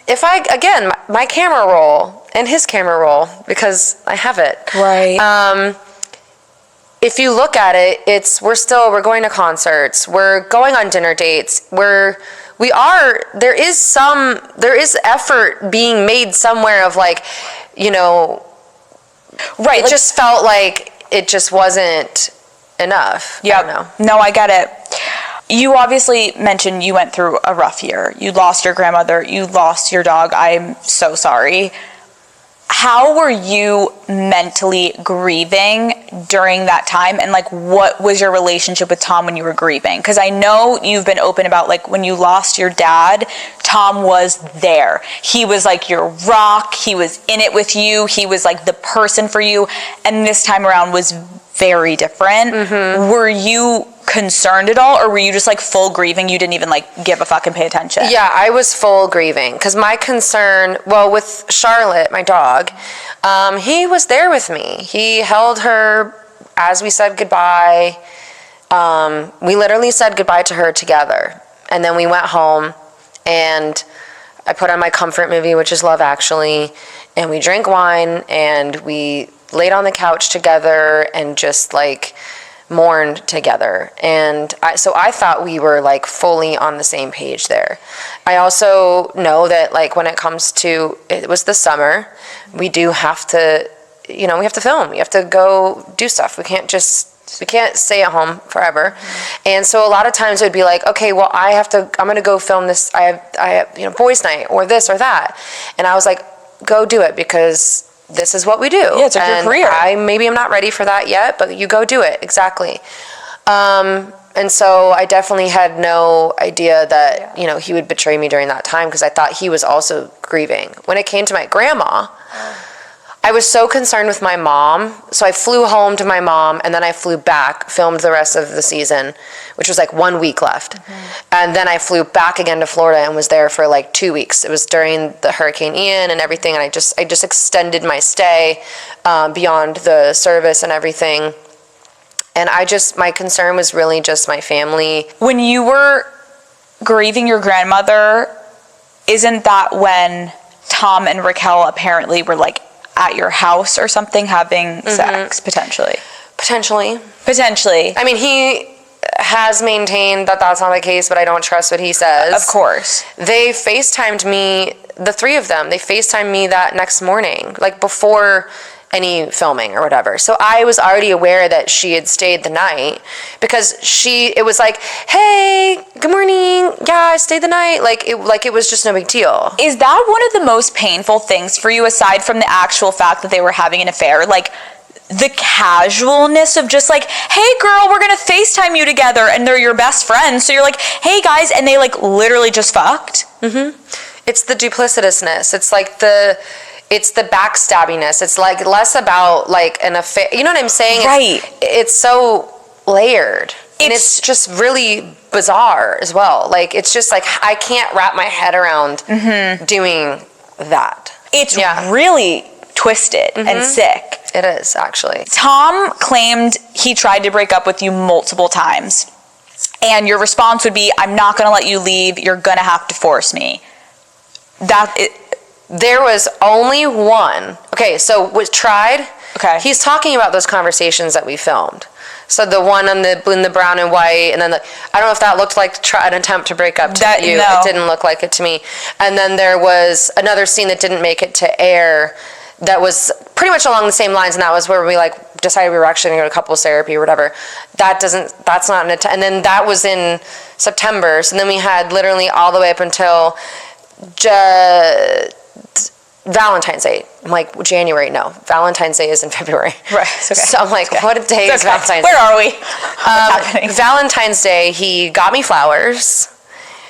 if my camera roll and his camera roll, because I have it. Right. If you look at it, we're going to concerts. We're going on dinner dates. There is effort being made somewhere of like, you know, right. It just felt like it just wasn't enough. Yeah. No, I get it. You obviously mentioned you went through a rough year. You lost your grandmother. You lost your dog. I'm so sorry. How were you mentally grieving during that time? And like, what was your relationship with Tom when you were grieving? Because I know you've been open about like when you lost your dad, Tom was there. He was like your rock. He was in it with you. He was like the person for you. And this time around was very different. Were you concerned at all, or were you just like full grieving? You didn't even like give a fuck and pay attention? Yeah, I was full grieving, because my concern, with Charlotte, my dog, he was there with me. He held her as we said goodbye. We literally said goodbye to her together, and then we went home, and I put on my comfort movie, which is Love Actually, and we drank wine, and we laid on the couch together and just like mourned together. And so I thought we were like fully on the same page there. I also know that like when it comes to, it was the summer, we do have to, we have to film. We have to go do stuff. We can't stay at home forever. Mm-hmm. And so a lot of times it would be like, okay, well I'm going to go film this. I have boys night or this or that. And I was like, go do it, because this is what we do. Yeah, it's like your career. Maybe I'm not ready for that yet, but you go do it. Exactly. And so I definitely had no idea that, he would betray me during that time, because I thought he was also grieving. When it came to my grandma, I was so concerned with my mom. So I flew home to my mom, and then I flew back, filmed the rest of the season, which was like 1 week left. Mm-hmm. And then I flew back again to Florida and was there for like 2 weeks. It was during the Hurricane Ian and everything. And I just extended my stay beyond the service and everything. And my concern was really just my family. When you were grieving your grandmother, isn't that when Tom and Raquel apparently were like at your house or something having sex, potentially? Potentially. I mean, he has maintained that that's not the case, but I don't trust what he says. Of course. They FaceTimed me, the three of them, they FaceTimed me that next morning, like before any filming or whatever. So I was already aware that she had stayed the night, because it was like, hey, good morning. Yeah, I stayed the night. Like it was just no big deal. Is that one of the most painful things for you, aside from the actual fact that they were having an affair? Like the casualness of just like, hey girl, we're going to FaceTime you together, and they're your best friends. So you're like, hey guys, and they like literally just fucked. Mm-hmm. It's the duplicitousness. It's like it's the backstabbiness. It's like less about like an affair. You know what I'm saying? Right. It's so layered. And it's just really bizarre as well. Like, it's just like, I can't wrap my head around doing that. It's really twisted and sick. It is, actually. Tom claimed he tried to break up with you multiple times. And your response would be, I'm not going to let you leave. You're going to have to force me. There was only one. Okay, so was tried. Okay. He's talking about those conversations that we filmed. So the one in the brown and white, and then I don't know if that looked like an attempt to break up to you. No. It didn't look like it to me. And then there was another scene that didn't make it to air that was pretty much along the same lines, and that was where we like decided we were actually going to go to couples therapy or whatever. That's not an attempt. And then that was in September. So then we had literally all the way up until Valentine's Day. I'm like, January? No. Valentine's Day is in February. Right. Okay. So I'm like, what day is Valentine's Day? Where are we? What's happening? Valentine's Day, he got me flowers.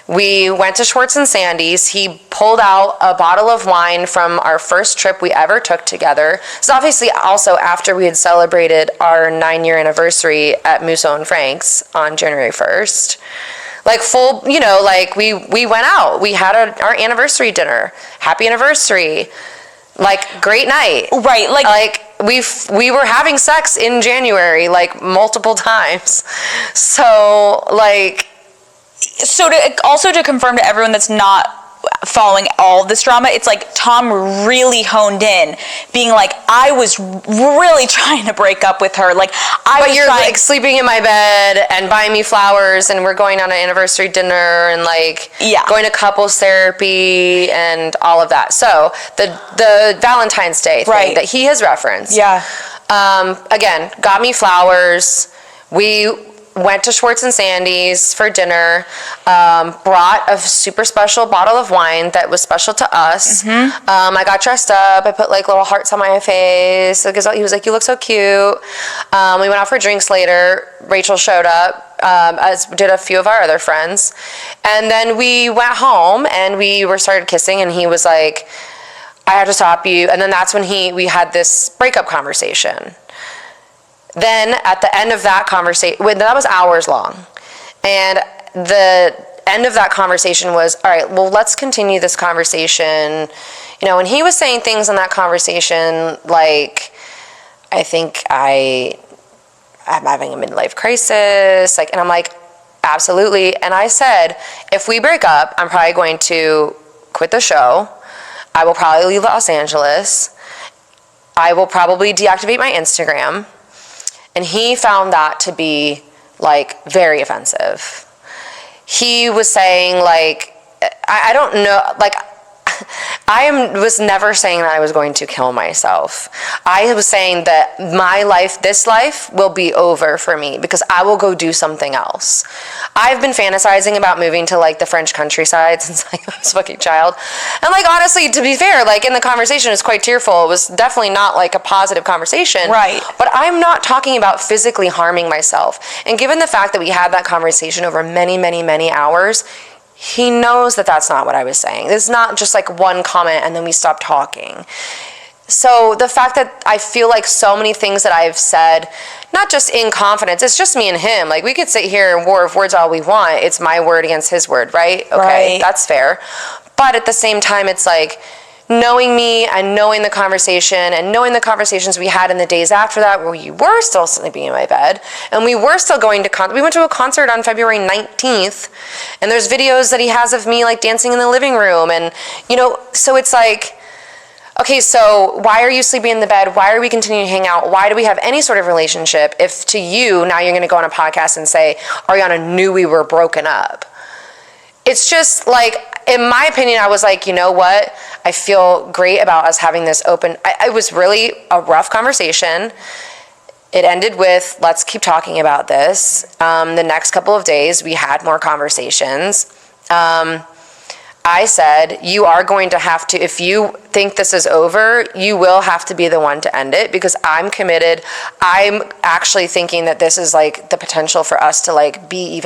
We went to Schwartz and Sandy's. He pulled out a bottle of wine from our first trip we ever took together. So obviously also after we had celebrated our 9-year anniversary at Musso and Frank's on January 1st. Like full, like we went out. We had our anniversary dinner. Happy anniversary. Like, great night. Right. Like we were having sex in January, like multiple times. So like. So to confirm to everyone that's not following all of this drama, it's like Tom really honed in, being like, I was really trying to break up with her. Like, you're like sleeping in my bed and buying me flowers, and we're going on an anniversary dinner and like going to couples therapy and all of that. So the Valentine's Day thing that he has referenced. Yeah. Again, got me flowers. We went to Schwartz and Sandy's for dinner, brought a super special bottle of wine that was special to us. I got dressed up. I put like little hearts on my face. He was like, you look so cute. We went out for drinks later. Rachel showed up, as did a few of our other friends. And then we went home and we started kissing, and he was like, I have to stop you. And then that's when we had this breakup conversation. Then at the end of that conversation, that was hours long, and the end of that conversation was, all right, well, let's continue this conversation. And he was saying things in that conversation like, I think I'm having a midlife crisis, like, and I'm like, absolutely. And I said, if we break up, I'm probably going to quit the show. I will probably leave Los Angeles. I will probably deactivate my Instagram. And he found that to be, like, very offensive. He was saying, like, I don't know, like, was never saying that I was going to kill myself. I was saying that my life, this life, will be over for me because I will go do something else. I've been fantasizing about moving to, like, the French countryside since I was a fucking child. And, like, honestly, to be fair, like, in the conversation, it was quite tearful. It was definitely not, like, a positive conversation. Right. But I'm not talking about physically harming myself. And given the fact that we had that conversation over many, many, many hours, he knows that that's not what I was saying. It's not just like one comment and then we stop talking. So the fact that I feel like so many things that I've said, not just in confidence, it's just me and him. Like, we could sit here and war of words all we want. It's my word against his word, right? Okay, right. That's fair. But at the same time, it's like, knowing me and knowing the conversation and knowing the conversations we had in the days after that where you were still sleeping in my bed and we were still going to we went to a concert on February 19th and there's videos that he has of me, like, dancing in the living room, and, you know, so it's like, okay, so why are you sleeping in the bed? Why are we continuing to hang out? Why do we have any sort of relationship if to you now you're going to go on a podcast and say Ariana knew we were broken up? It's just like, in my opinion, I was like, you know what? I feel great about us having this open. It was really a rough conversation. It ended with, let's keep talking about this. The next couple of days, we had more conversations. I said, you are going to have to, if you think this is over, you will have to be the one to end it because I'm committed. I'm actually thinking that this is, like, the potential for us to, like, be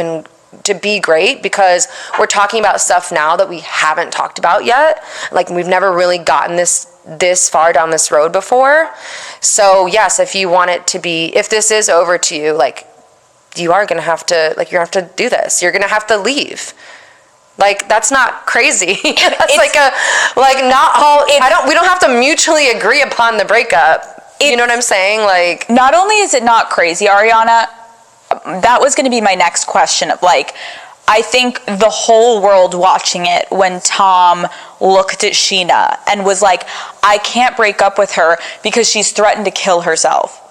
great because we're talking about stuff now that we haven't talked about yet. Like, we've never really gotten this far down this road before. So yes, if you want it to be, if this is over to you, like, you are gonna have to, like, you're gonna have to do this. You're gonna have to leave. Like, that's not crazy. That's not all, we don't have to mutually agree upon the breakup. You know what I'm saying? Like, not only is it not crazy, Ariana, that was going to be my next question of, like, I think the whole world watching it when Tom looked at Sheena and was like, I can't break up with her because she's threatened to kill herself.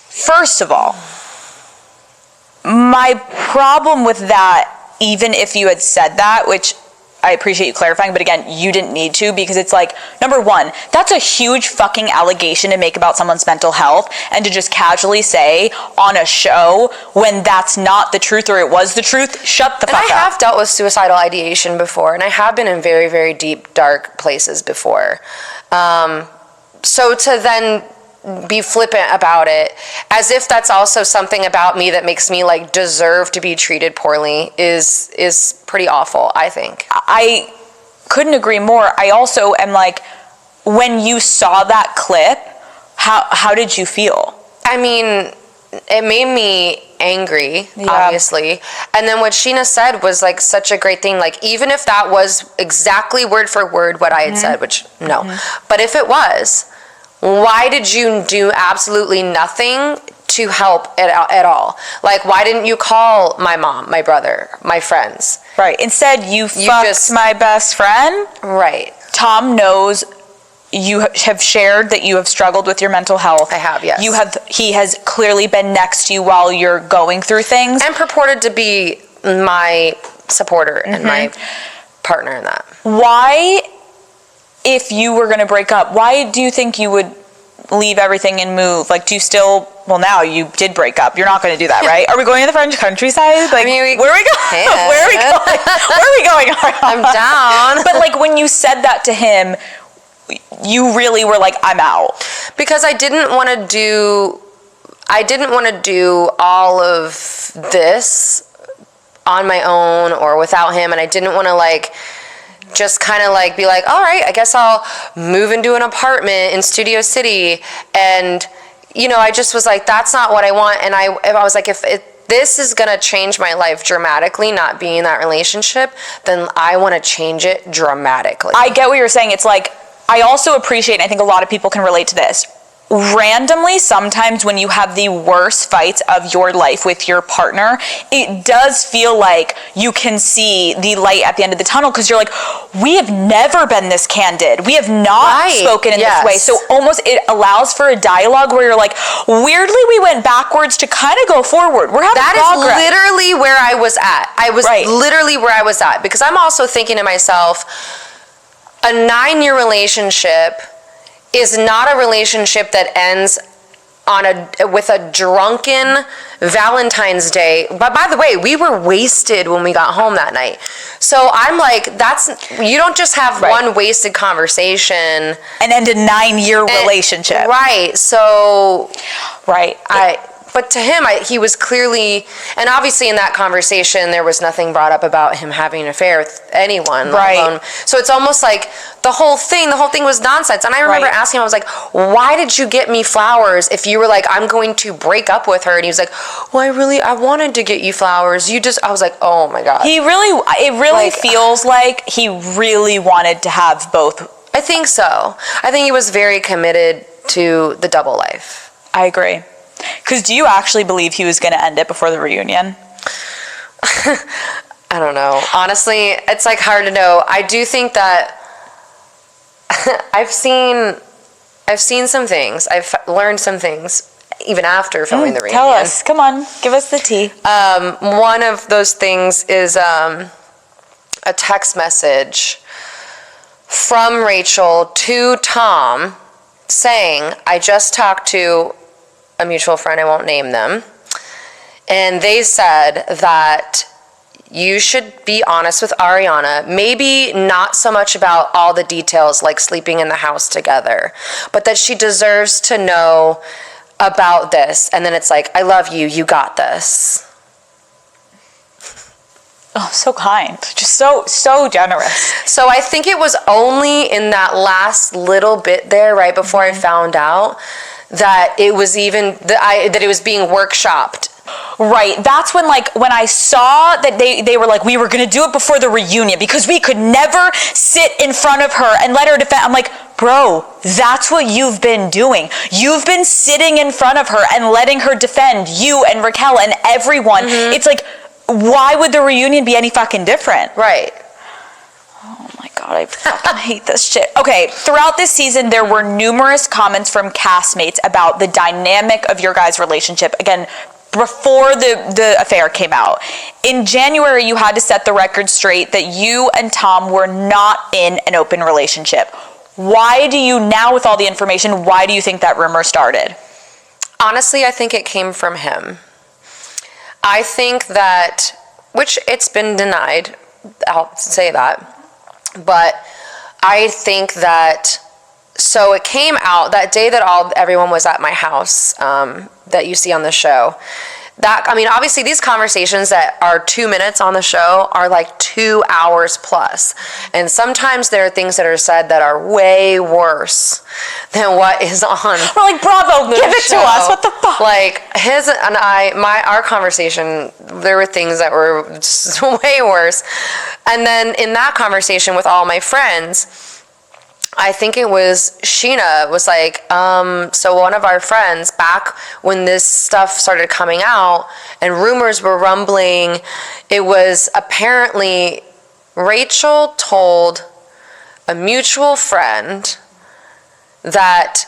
First of all, my problem with that, even if you had said that, which I appreciate you clarifying, but again, you didn't need to, because it's like, number one, that's a huge fucking allegation to make about someone's mental health, and to just casually say on a show when that's not the truth or it was the truth, shut the fuck up. And I have dealt with suicidal ideation before, and I have been in very, very deep, dark places before. So to then be flippant about it, as if that's also something about me that makes me, like, deserve to be treated poorly is pretty awful, I think. I couldn't agree more. I also am like, when you saw that clip, how did you feel? I mean, it made me angry, obviously. And then what Sheena said was, like, such a great thing. Like, even if that was exactly word for word what I had said, which, no. But if it was, why did you do absolutely nothing to help at all? Like, why didn't you call my mom, my brother, my friends? Right. Instead, you fucked my best friend. Right. Tom knows you have shared that you have struggled with your mental health. I have, yes. He has clearly been next to you while you're going through things. And purported to be my supporter and my partner in that. Why, if you were going to break up, why do you think you would leave everything and move? Like, do you still, well, now you did break up. You're not going to do that, right? Are we going to the French countryside? Like, where are we going? Yeah. Where are we going? Where are we going? I'm down. But, like, when you said that to him, you really were like, I'm out. Because I didn't want to do all of this on my own or without him, and I didn't want to, like, just kind of, like, be like, all right, I guess I'll move into an apartment in Studio City. And, you know, I just was like, that's not what I want. And I was like, if this is going to change my life dramatically, not being in that relationship, then I want to change it dramatically. I get what you're saying. It's like, I also appreciate, and I think a lot of people can relate to this, randomly, sometimes when you have the worst fights of your life with your partner, it does feel like you can see the light at the end of the tunnel, because you're like, we have never been this candid. We have not spoken in this way. So almost it allows for a dialogue where you're like, weirdly, we went backwards to kind of go forward. We're having progress. That is literally where I was at. I was literally where I was at, because I'm also thinking to myself, a 9-year relationship is not a relationship that ends with a drunken Valentine's Day. But by the way, we were wasted when we got home that night. So I'm like, you don't just have one wasted conversation and end a 9-year relationship. Right. So but to him, he was clearly, and obviously in that conversation, there was nothing brought up about him having an affair with anyone. Right. So it's almost like the whole thing was nonsense. And I remember asking him, I was like, why did you get me flowers if you were like, I'm going to break up with her? And he was like, well, I wanted to get you flowers. I was like, oh my God. It really feels like he really wanted to have both. I think so. I think he was very committed to the double life. I agree. Because do you actually believe he was going to end it before the reunion? I don't know. Honestly, it's like hard to know. I do think that I've seen some things. I've learned some things even after filming the reunion. Tell us. Come on. Give us the tea. One of those things is a text message from Rachel to Tom saying, I just talked to a mutual friend, I won't name them, and they said that you should be honest with Ariana, maybe not so much about all the details like sleeping in the house together, but that she deserves to know about this. And then it's like, I love you, you got this. Oh, so kind. Just so generous. So I think it was only in that last little bit there, right before I found out, that it was that it was being workshopped. Right. That's when I saw that they were like, we were going to do it before the reunion because we could never sit in front of her and let her defend. I'm like, bro, that's what you've been doing. You've been sitting in front of her and letting her defend you and Raquel and everyone. Mm-hmm. It's like, why would the reunion be any fucking different? Right. Oh my God, I fucking hate this shit. Okay, throughout this season, there were numerous comments from castmates about the dynamic of your guys' relationship. Again, before the affair came out. In January, you had to set the record straight that you and Tom were not in an open relationship. Why do you now, with all the information, why do you think that rumor started? Honestly, I think it came from him. I think that, which it's been denied, I'll say that, but I think that, so it came out that day that everyone was at my house, that you see on the show. That, I mean, obviously these conversations that are 2 minutes on the show are like 2 hours plus. And sometimes there are things that are said that are way worse than what is on. We're like, bravo, give it to us. What the fuck? Like his and our conversation, there were things that were just way worse. And then in that conversation with all my friends, I think it was Sheena was like, so one of our friends, back when this stuff started coming out and rumors were rumbling, it was apparently Rachel told a mutual friend that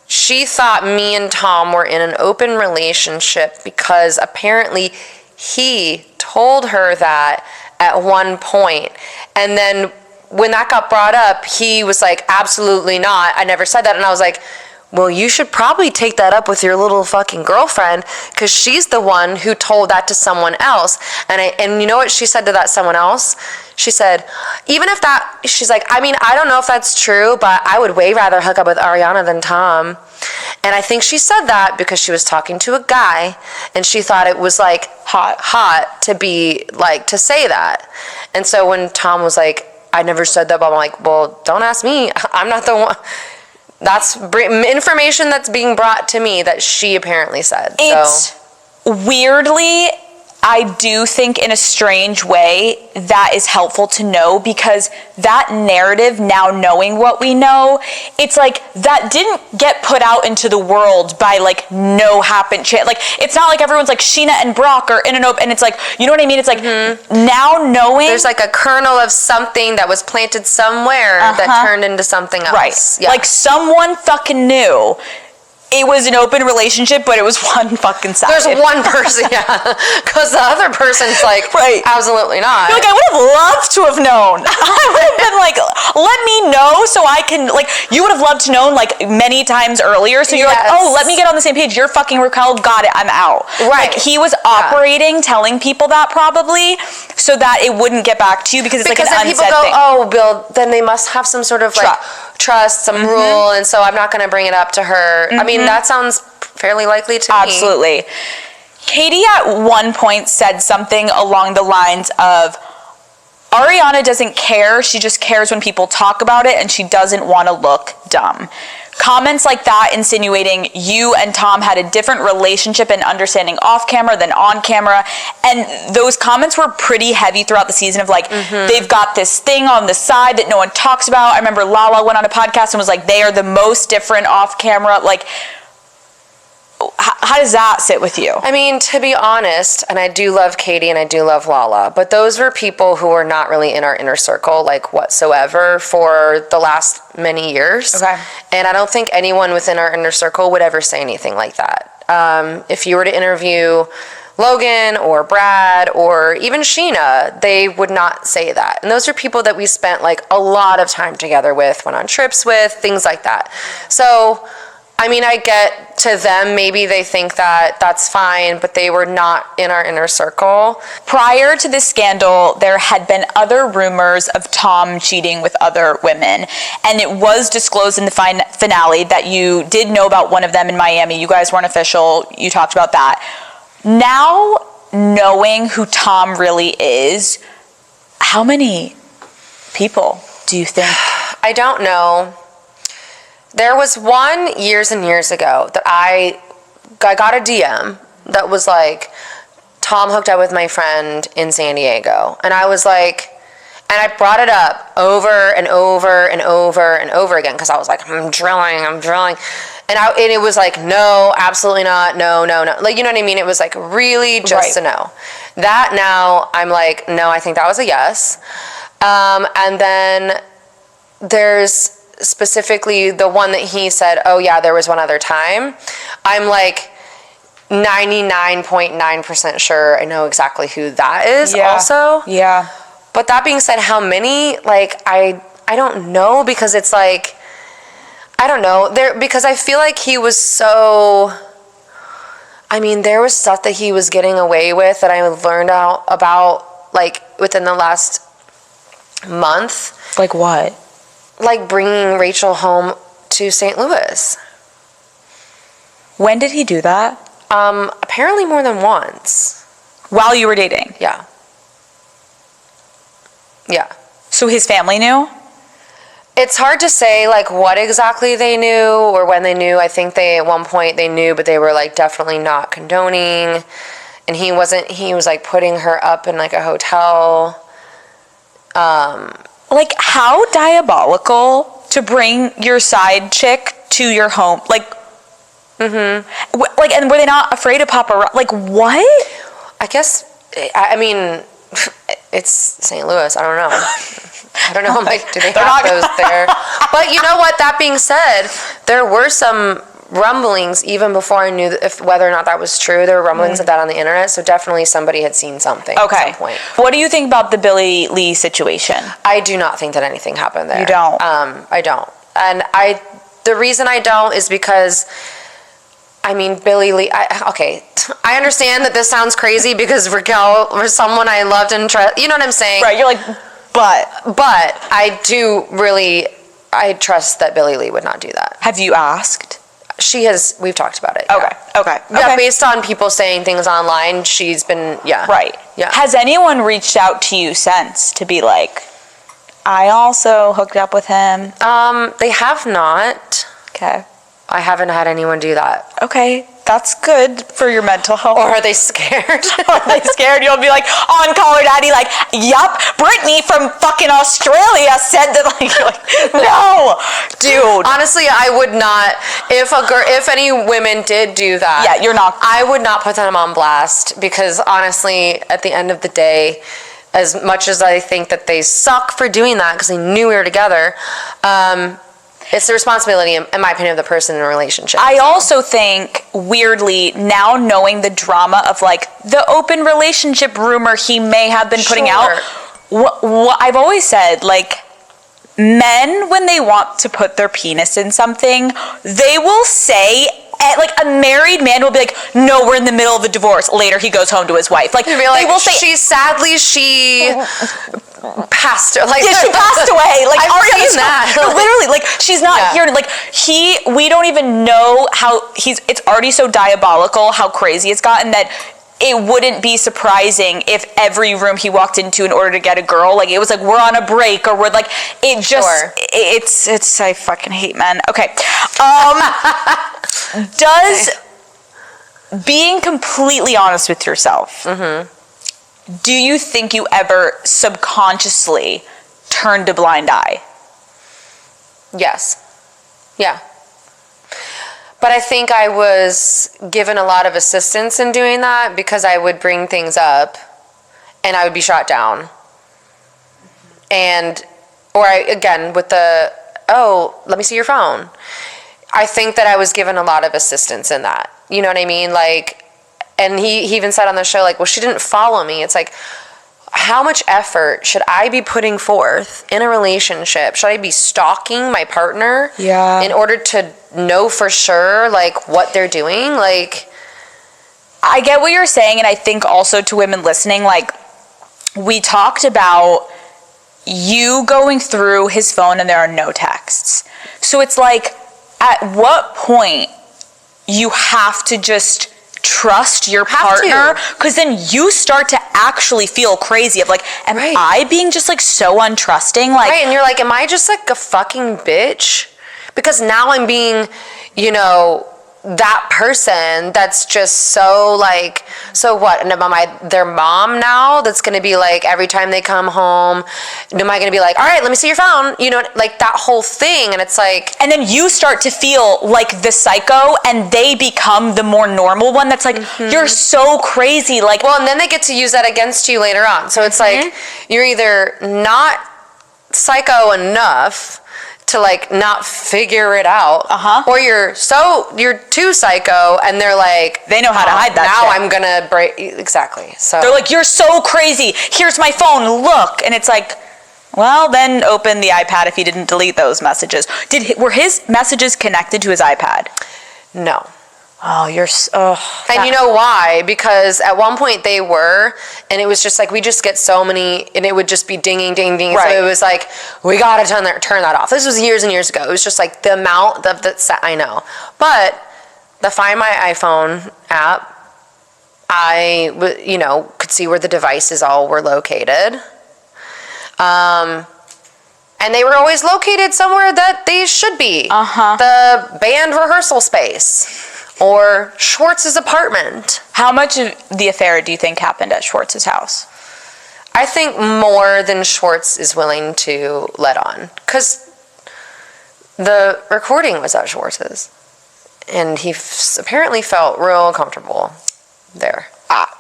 she thought me and Tom were in an open relationship because apparently he told her that at one point. And then when that got brought up, he was like, absolutely not. I never said that. And I was like, well, you should probably take that up with your little fucking girlfriend because she's the one who told that to someone else. And you know what she said to that someone else? She said, even if that, she's like, I mean, I don't know if that's true, but I would way rather hook up with Ariana than Tom. And I think she said that because she was talking to a guy and she thought it was like hot to be like, to say that. And so when Tom was like, I never said that, but I'm like, well, don't ask me. I'm not the one. That's information that's being brought to me that she apparently said. It's weirdly, I do think in a strange way that is helpful to know, because that narrative, now knowing what we know, it's like that didn't get put out into the world by like no happen chance. Like it's not like everyone's like Sheena and Brock are in an open, and it's like, you know what I mean? It's like now knowing there's like a kernel of something that was planted somewhere that turned into something else. Right. Yeah. Like someone fucking knew it was an open relationship, but it was one fucking side. There's one person, yeah. Because the other person's like, absolutely not. You're like, I would have loved to have known. I would have been like, let me know so I can, like, you would have loved to know like many times earlier. So you're like, oh, let me get on the same page. You're fucking Raquel. Got it. I'm out. Right. Like he was operating, telling people that probably so that it wouldn't get back to you, because it's like an unsaid people go, thing. oh, Bill, then they must have some sort of like trust, some rule, and so I'm not going to bring it up to her. I mean, that sounds fairly likely to me. Absolutely. Katie at one point said something along the lines of, Ariana doesn't care, she just cares when people talk about it, and she doesn't want to look dumb. Comments like that insinuating you and Tom had a different relationship and understanding off camera than on camera, and those comments were pretty heavy throughout the season of like, they've got this thing on the side that no one talks about. I remember Lala went on a podcast and was like, they are the most different off camera. Like, how does that sit with you? I mean, to be honest, and I do love Katie and I do love Lala, but those were people who were not really in our inner circle, like whatsoever, for the last many years. Okay. And I don't think anyone within our inner circle would ever say anything like that. If you were to interview Logan or Brad or even Sheena, they would not say that. And those are people that we spent like a lot of time together with, went on trips with, things like that. So, I mean, I get to them, maybe they think that that's fine, but they were not in our inner circle. Prior to this scandal, there had been other rumors of Tom cheating with other women, and it was disclosed in the finale that you did know about one of them in Miami. You guys weren't official. You talked about that. Now, knowing who Tom really is, how many people do you think? I don't know. There was one years and years ago that I got a DM that was like, Tom hooked up with my friend in San Diego. And I was like, and I brought it up over and over and over and over again, because I was like, I'm drilling. And it was like, no, absolutely not, no. Like, you know what I mean? It was like really just a no. That now, I'm like, no, I think that was a yes. And then there's specifically the one that he said, oh yeah, there was one other time. I'm like 99.9% sure I know exactly who that is also. Yeah. But that being said, how many? Like, I don't know, because it's like, I don't know. Because I feel like he was so, I mean, there was stuff that he was getting away with that I learned out about like within the last month. Like what? Like bringing Rachel home to St. Louis. When did he do that? Apparently more than once. While you were dating? Yeah. Yeah. So his family knew? It's hard to say like what exactly they knew or when they knew. I think at one point they knew, but they were like definitely not condoning. And he was like putting her up in like a hotel. Like, how diabolical to bring your side chick to your home. Like, like, and were they not afraid of paparazzi? Like, what? I guess, I mean, it's St. Louis. I don't know. I don't know. I'm like, do they have those there? But you know what? That being said, there were some rumblings even before I knew whether or not that was true. There were rumblings of that on the internet, so definitely somebody had seen something at some point. What do you think about the Billie Lee situation? I do not think that anything happened there. You don't? I don't. And the reason I don't is because, I mean, Billie Lee, I understand that this sounds crazy because Raquel was someone I loved and trust, you know what I'm saying? Right, you're like, but I do really, I trust that Billie Lee would not do that. Have you asked? We've talked about it. Okay. Yeah, based on people saying things online, she's been, Right. Yeah. Has anyone reached out to you since to be like, I also hooked up with him? They have not. Okay. I haven't had anyone do that. Okay. that's good for your mental health. Or are they scared? Are they scared? You'll be like on Call Her Daddy, like, yup, Brittany from fucking Australia said that. Like, you're like, no, dude. Honestly, I would not. If any women did do that, Yeah, you're not. I would not put them on blast, because honestly, at the end of the day, as much as I think that they suck for doing that because they knew we were together, it's the responsibility, in my opinion, of the person in a relationship. I also think, weirdly, now knowing the drama of like the open relationship rumor he may have been putting out, what I've always said, like, men, when they want to put their penis in something, they will say, like, a married man will be like, no, we're in the middle of a divorce. Later, he goes home to his wife. Like, They'd be like, they will say, she passed. Like, yeah, she passed away. Like, I've Ariana's seen that. Literally, like, she's not here. Like, we don't even know how it's already so diabolical how crazy it's gotten that it wouldn't be surprising if every room he walked into in order to get a girl, like, it was like, we're on a break, or we're like, it just, it's, I fucking hate men. Okay. Does being completely honest with yourself, do you think you ever subconsciously turned a blind eye? Yes. Yeah. But I think I was given a lot of assistance in doing that, because I would bring things up and I would be shot down. And, again, with the, oh, let me see your phone. I think that I was given a lot of assistance in that. You know what I mean? Like, and he even said on the show, like, well, she didn't follow me. It's like, how much effort should I be putting forth in a relationship? Should I be stalking my partner in order to know for sure, like, what they're doing? Like, I get what you're saying, and I think also to women listening, like, we talked about you going through his phone and there are no texts. So it's like, at what point you have to just trust your partner, because then you start to actually feel crazy of like, am I being just like so untrusting? Like, and you're like, am I just like a fucking bitch? Because now I'm being, you know, that person that's just so like, so what? And am I their mom now that's going to be like, every time they come home, am I going to be like, all right, let me see your phone? You know, like that whole thing. And it's like, and then you start to feel like the psycho, and they become the more normal one that's like, you're so crazy. Like, well, and then they get to use that against you later on. So it's like, you're either not psycho enough to like not figure it out, or you're too psycho, and they're like, they know how to hide that now shit. I'm gonna break. Exactly. So they're like, you're so crazy, here's my phone, look. And it's like, well, then open the iPad if he didn't delete those messages. Were his messages connected to his iPad? No. Oh, and you know why? Because at one point they were, and it was just like, we just get so many, and it would just be dinging, ding, ding. Right. So it was like, we gotta turn that off. This was years and years ago. It was just like the amount of that, I know. But the Find My iPhone app, I, you know, could see where the devices all were located. And they were always located somewhere that they should be. The band rehearsal space. Or Schwartz's apartment. How much of the affair do you think happened at Schwartz's house? I think more than Schwartz is willing to let on. Because the recording was at Schwartz's. And he apparently felt real comfortable there.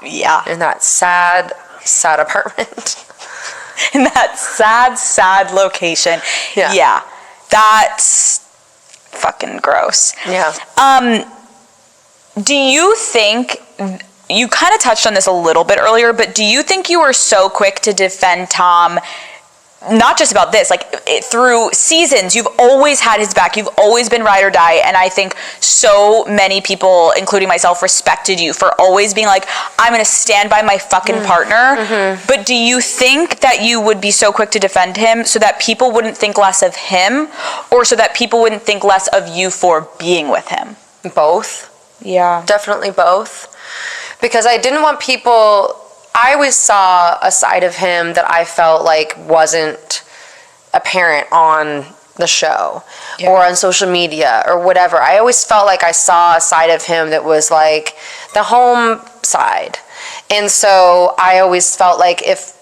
Yeah. In that sad, sad apartment. In that sad, sad location. Yeah. That's fucking gross. Yeah. Do you think, you kind of touched on this a little bit earlier, but do you think you were so quick to defend Tom, not just about this, like through seasons, you've always had his back, you've always been ride or die, and I think so many people, including myself, respected you for always being like, I'm gonna stand by my fucking partner, but do you think that you would be so quick to defend him so that people wouldn't think less of him, or so that people wouldn't think less of you for being with him? Both. Yeah. Definitely both. Because I didn't want people, I always saw a side of him that I felt like wasn't apparent on the show or on social media or whatever. I always felt like I saw a side of him that was like the home side. And so I always felt like if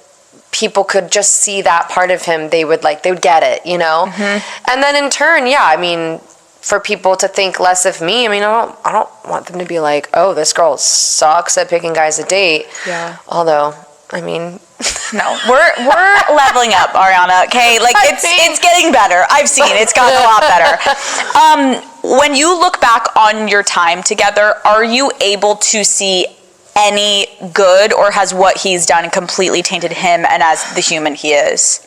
people could just see that part of him, they would get it, you know? Mm-hmm. And then in turn, I mean, for people to think less of me, I mean, I don't want them to be like, oh, this girl sucks at picking guys to date. Yeah. Although, I mean, no, we're leveling up, Ariana. Okay, like it's getting better. I've seen it's gotten a lot better. When you look back on your time together, are you able to see any good, or has what he's done completely tainted him and as the human he is?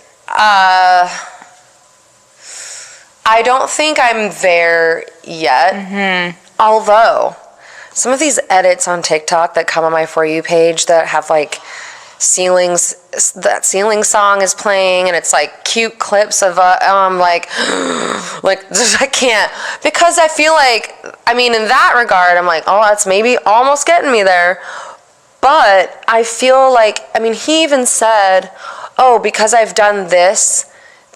I don't think I'm there yet. Mm-hmm. Although some of these edits on TikTok that come on my For You page that have like ceilings, that ceiling song is playing and it's like cute clips of like I can't, because I feel like, I mean, in that regard, I'm like, oh, that's maybe almost getting me there. But I feel like, I mean, he even said, oh, because I've done this,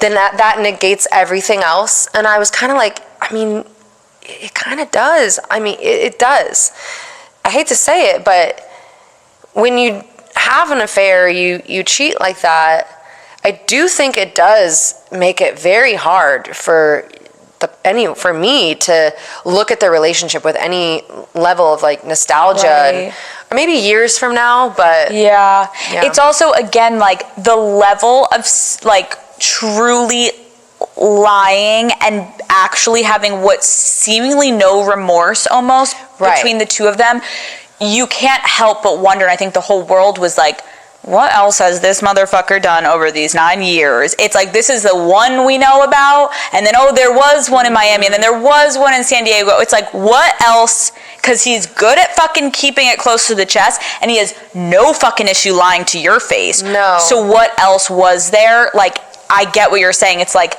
then that negates everything else. And I was kind of like, I mean, it kind of does. I mean, it does. I hate to say it, but when you have an affair, you cheat like that, I do think it does make it very hard for me to look at the relationship with any level of like nostalgia, right. Or maybe years from now, but yeah. It's also, again, like the level of like truly lying and actually having what seemingly no remorse almost between the two of them. You can't help but wonder, and I think the whole world was like, what else has this motherfucker done over these 9 years? It's like, this is the one we know about, and then, oh, there was one in Miami, and then there was one in San Diego. It's like, what else? Because he's good at fucking keeping it close to the chest, and he has no fucking issue lying to your face. No. So what else was there? Like, I get what you're saying. It's like,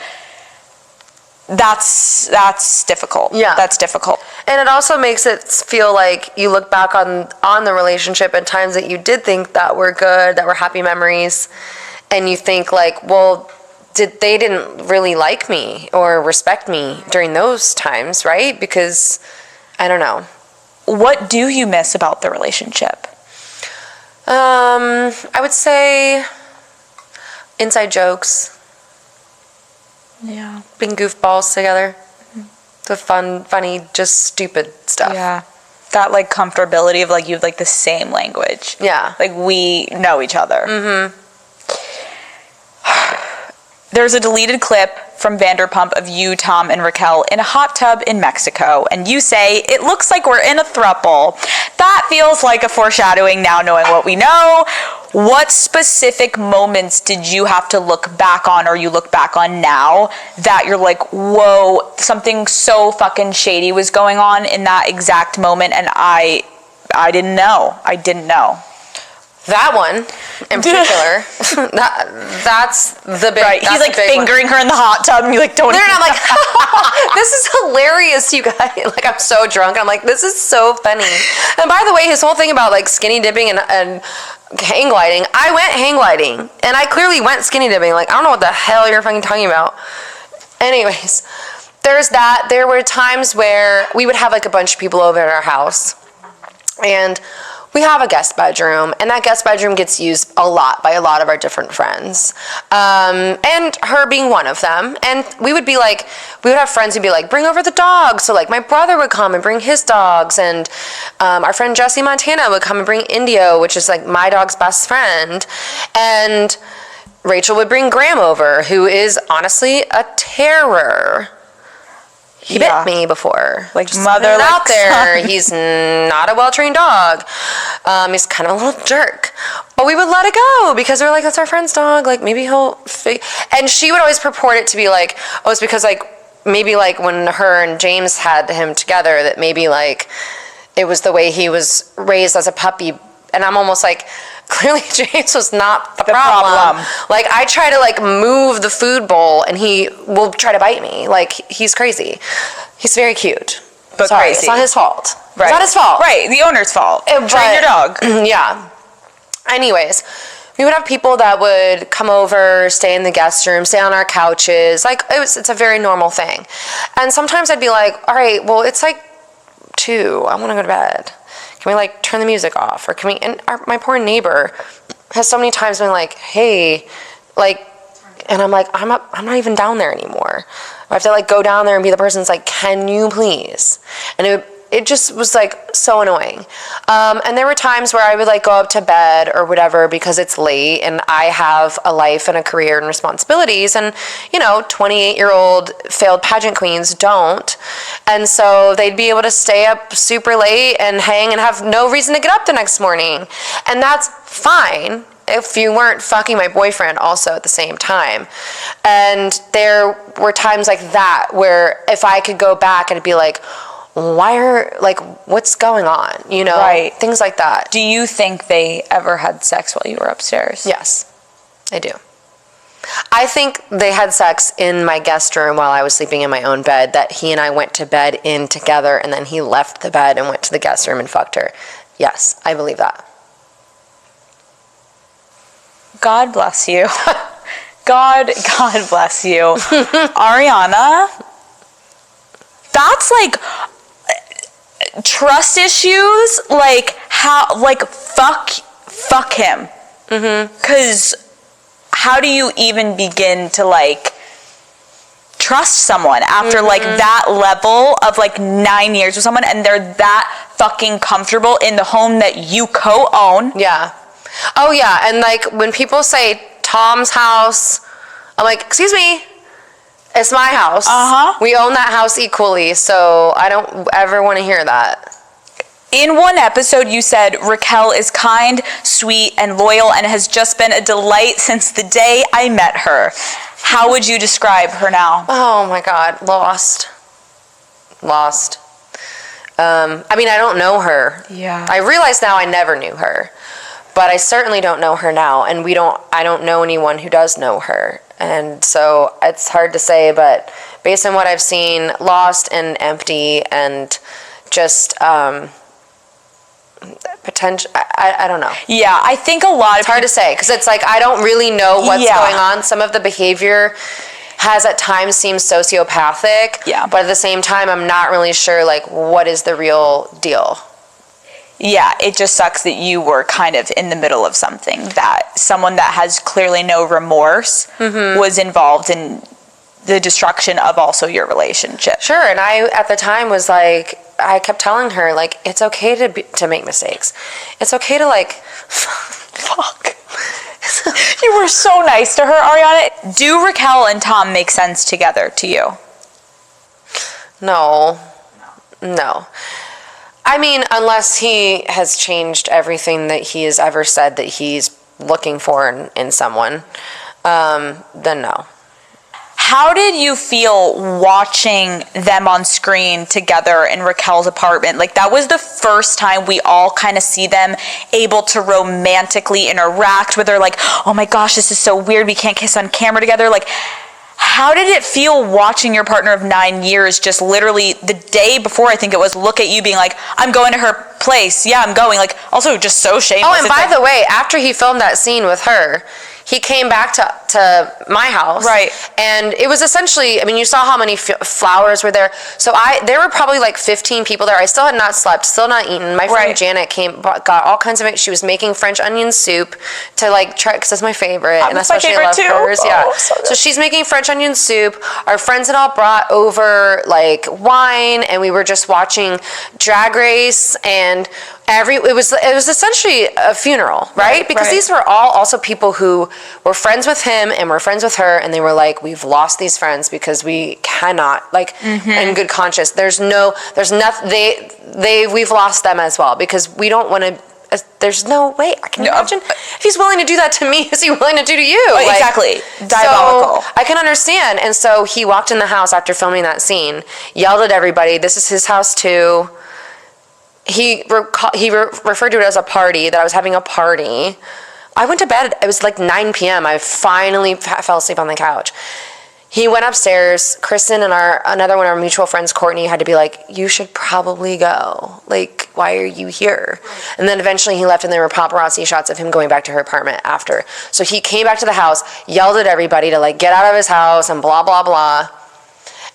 that's difficult. Yeah. That's difficult. And it also makes it feel like you look back on the relationship and times that you did think that were good, that were happy memories, and you think like, well, they didn't really like me or respect me during those times, right? Because, I don't know. What do you miss about the relationship? I would say inside jokes. Yeah. Being goofballs together. The funny, just stupid stuff. Yeah. That like comfortability of like you have like the same language. Yeah. Like we know each other. Mm-hmm. There's a deleted clip from Vanderpump of you, Tom, and Raquel in a hot tub in Mexico, and you say, it looks like we're in a throuple. That feels like a foreshadowing now knowing what we know. What specific moments did you have to look back on, or you look back on now, that you're like, whoa, something so fucking shady was going on in that exact moment, and I didn't know. I didn't know. That one in particular, that's the big. Right, he's like fingering her in the hot tub, and you're like, don't. And I'm like, this is hilarious, you guys. Like, I'm so drunk. I'm like, this is so funny. And by the way, his whole thing about like skinny dipping and hang gliding, I went hang gliding, and I clearly went skinny dipping. Like, I don't know what the hell you're fucking talking about. Anyways, there's that. There were times where we would have like a bunch of people over at our house, and we have a guest bedroom, and that guest bedroom gets used a lot by a lot of our different friends, and her being one of them. And we would have friends who'd be like, bring over the dogs. So like my brother would come and bring his dogs, and our friend Jessie Montana would come and bring Indio, which is like my dog's best friend, and Rachel would bring Graham over, who is honestly a terror. He bit me before. Like, just mother out there. He's not a well-trained dog. He's kind of a little jerk. But we would let it go because we're like, that's our friend's dog. Like, maybe he'll... And she would always purport it to be like, oh, it's because, like, maybe, like, when her and James had him together, that maybe, like, it was the way he was raised as a puppy. And I'm almost like... Clearly, James was not the problem. Like, I try to, like, move the food bowl, and he will try to bite me. Like, he's crazy. He's very cute. But sorry, crazy. It's not his fault. Right. It's not his fault. Right, the owner's fault. Train your dog. Yeah. Anyways, We would have people that would come over, stay in the guest room, stay on our couches. Like, it's a very normal thing. And sometimes I'd be like, all right, well, it's like 2. I want to go to bed. Can we, like, turn the music off? Or can we... And my poor neighbor has so many times been like, hey, like... And I'm like, I'm not even down there anymore. I have to, like, go down there and be the person that's like, can you please? And it just was, like, so annoying. And there were times where I would, like, go up to bed or whatever because it's late and I have a life and a career and responsibilities. And, 28-year-old failed pageant queens don't. And so they'd be able to stay up super late and hang and have no reason to get up the next morning. And that's fine if you weren't fucking my boyfriend also at the same time. And there were times like that where if I could go back and be like, what's going on? Right. Things like that. Do you think they ever had sex while you were upstairs? Yes, I do. I think they had sex in my guest room while I was sleeping in my own bed, that he and I went to bed in together and then he left the bed and went to the guest room and fucked her. Yes, I believe that. God bless you. God bless you. Ariana, that's like trust issues, like how, like fuck him. Because how do you even begin to like trust someone after like that level of like 9 years with someone and they're that fucking comfortable in the home that you co-own? Yeah. Oh yeah, and like when people say Tom's house, I'm like, excuse me, it's my house. We own that house equally, so I don't ever want to hear that. In one episode, you said Raquel is kind, sweet, and loyal, and has just been a delight since the day I met her. How would you describe her now? Oh my God, lost. I mean, I don't know her. Yeah. I realize now I never knew her. But I certainly don't know her now, and I don't know anyone who does know her. And so it's hard to say, but based on what I've seen, lost and empty and just potential, I don't know. Yeah, I think a lot of it's hard to say, because it's like I don't really know what's going on. Some of the behavior has at times seemed sociopathic, but at the same time, I'm not really sure, like, what is the real deal. Yeah, it just sucks that you were kind of in the middle of something, that someone that has clearly no remorse was involved in the destruction of also your relationship. Sure, and I, at the time, was like, I kept telling her, like, it's okay to make mistakes. It's okay to, like, fuck. You were so nice to her, Ariana. Do Raquel and Tom make sense together to you? No. I mean, unless he has changed everything that he has ever said that he's looking for in someone, then no. How did you feel watching them on screen together in Raquel's apartment? Like, that was the first time we all kind of see them able to romantically interact, where they're like, oh my gosh, this is so weird, we can't kiss on camera together. Like, how did it feel watching your partner of 9 years just literally the day before, I think it was, look at you being like, I'm going to her place. Yeah, I'm going. Like, also just so shameless. Oh, and by the way, after he filmed that scene with her, he came back to my house. Right. And it was essentially, I mean, you saw how many flowers were there. So there were probably like 15 people there. I still had not slept, still not eaten. My friend Janet got all kinds of, she was making French onion soup to like try, because that's my favorite. And especially I love hers. Yeah. Oh, so she's making French onion soup. Our friends had all brought over like wine, and we were just watching Drag Race, and it was essentially a funeral, right? Because these were all also people who were friends with him and were friends with her, and they were like, we've lost these friends because we cannot, like, in good conscience, there's nothing, we've lost them as well, because we don't want to, there's no way, I can imagine, if he's willing to do that to me, is he willing to do to you? Like, exactly, diabolical. So I can understand, and so he walked in the house after filming that scene, yelled at everybody, this is his house too. He referred to it as a party, that I was having a party. I went to bed, it was like 9 p.m. I finally fell asleep on the couch. he went upstairs. Kristen and another one of our mutual friends, Courtney, had to be like, you should probably go. Like, why are you here? And then eventually he left, and there were paparazzi shots of him going back to her apartment after. So he came back to the house, yelled at everybody to like get out of his house and blah, blah, blah.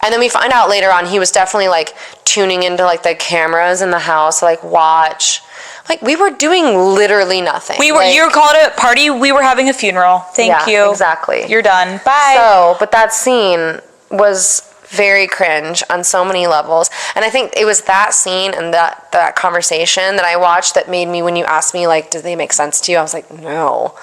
And then we find out later on he was definitely like tuning into like the cameras in the house to like watch. Like, we were doing literally nothing. You called it a party. We were having a funeral. Thank you. Exactly. You're done. Bye. So, but that scene was very cringe on so many levels. And I think it was that scene and that conversation that I watched that made me, when you asked me, like, did they make sense to you? I was like, no.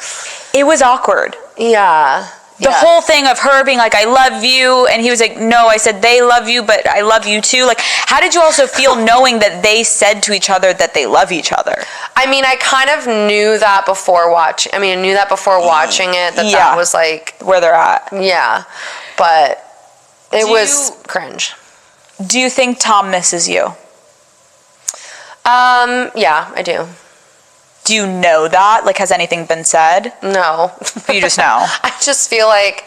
It was awkward. Yeah. The whole thing of her being like, I love you, and he was like, no, I said they love you, but I love you too. Like, how did you also feel knowing that they said to each other that they love each other? I mean, I kind of knew that before watching. I knew that before watching it, that was like where they're at. Yeah, but it was cringe. Do you think Tom misses you? Yeah, I do. Do you know that? Like, has anything been said? No. You just know. I just feel like,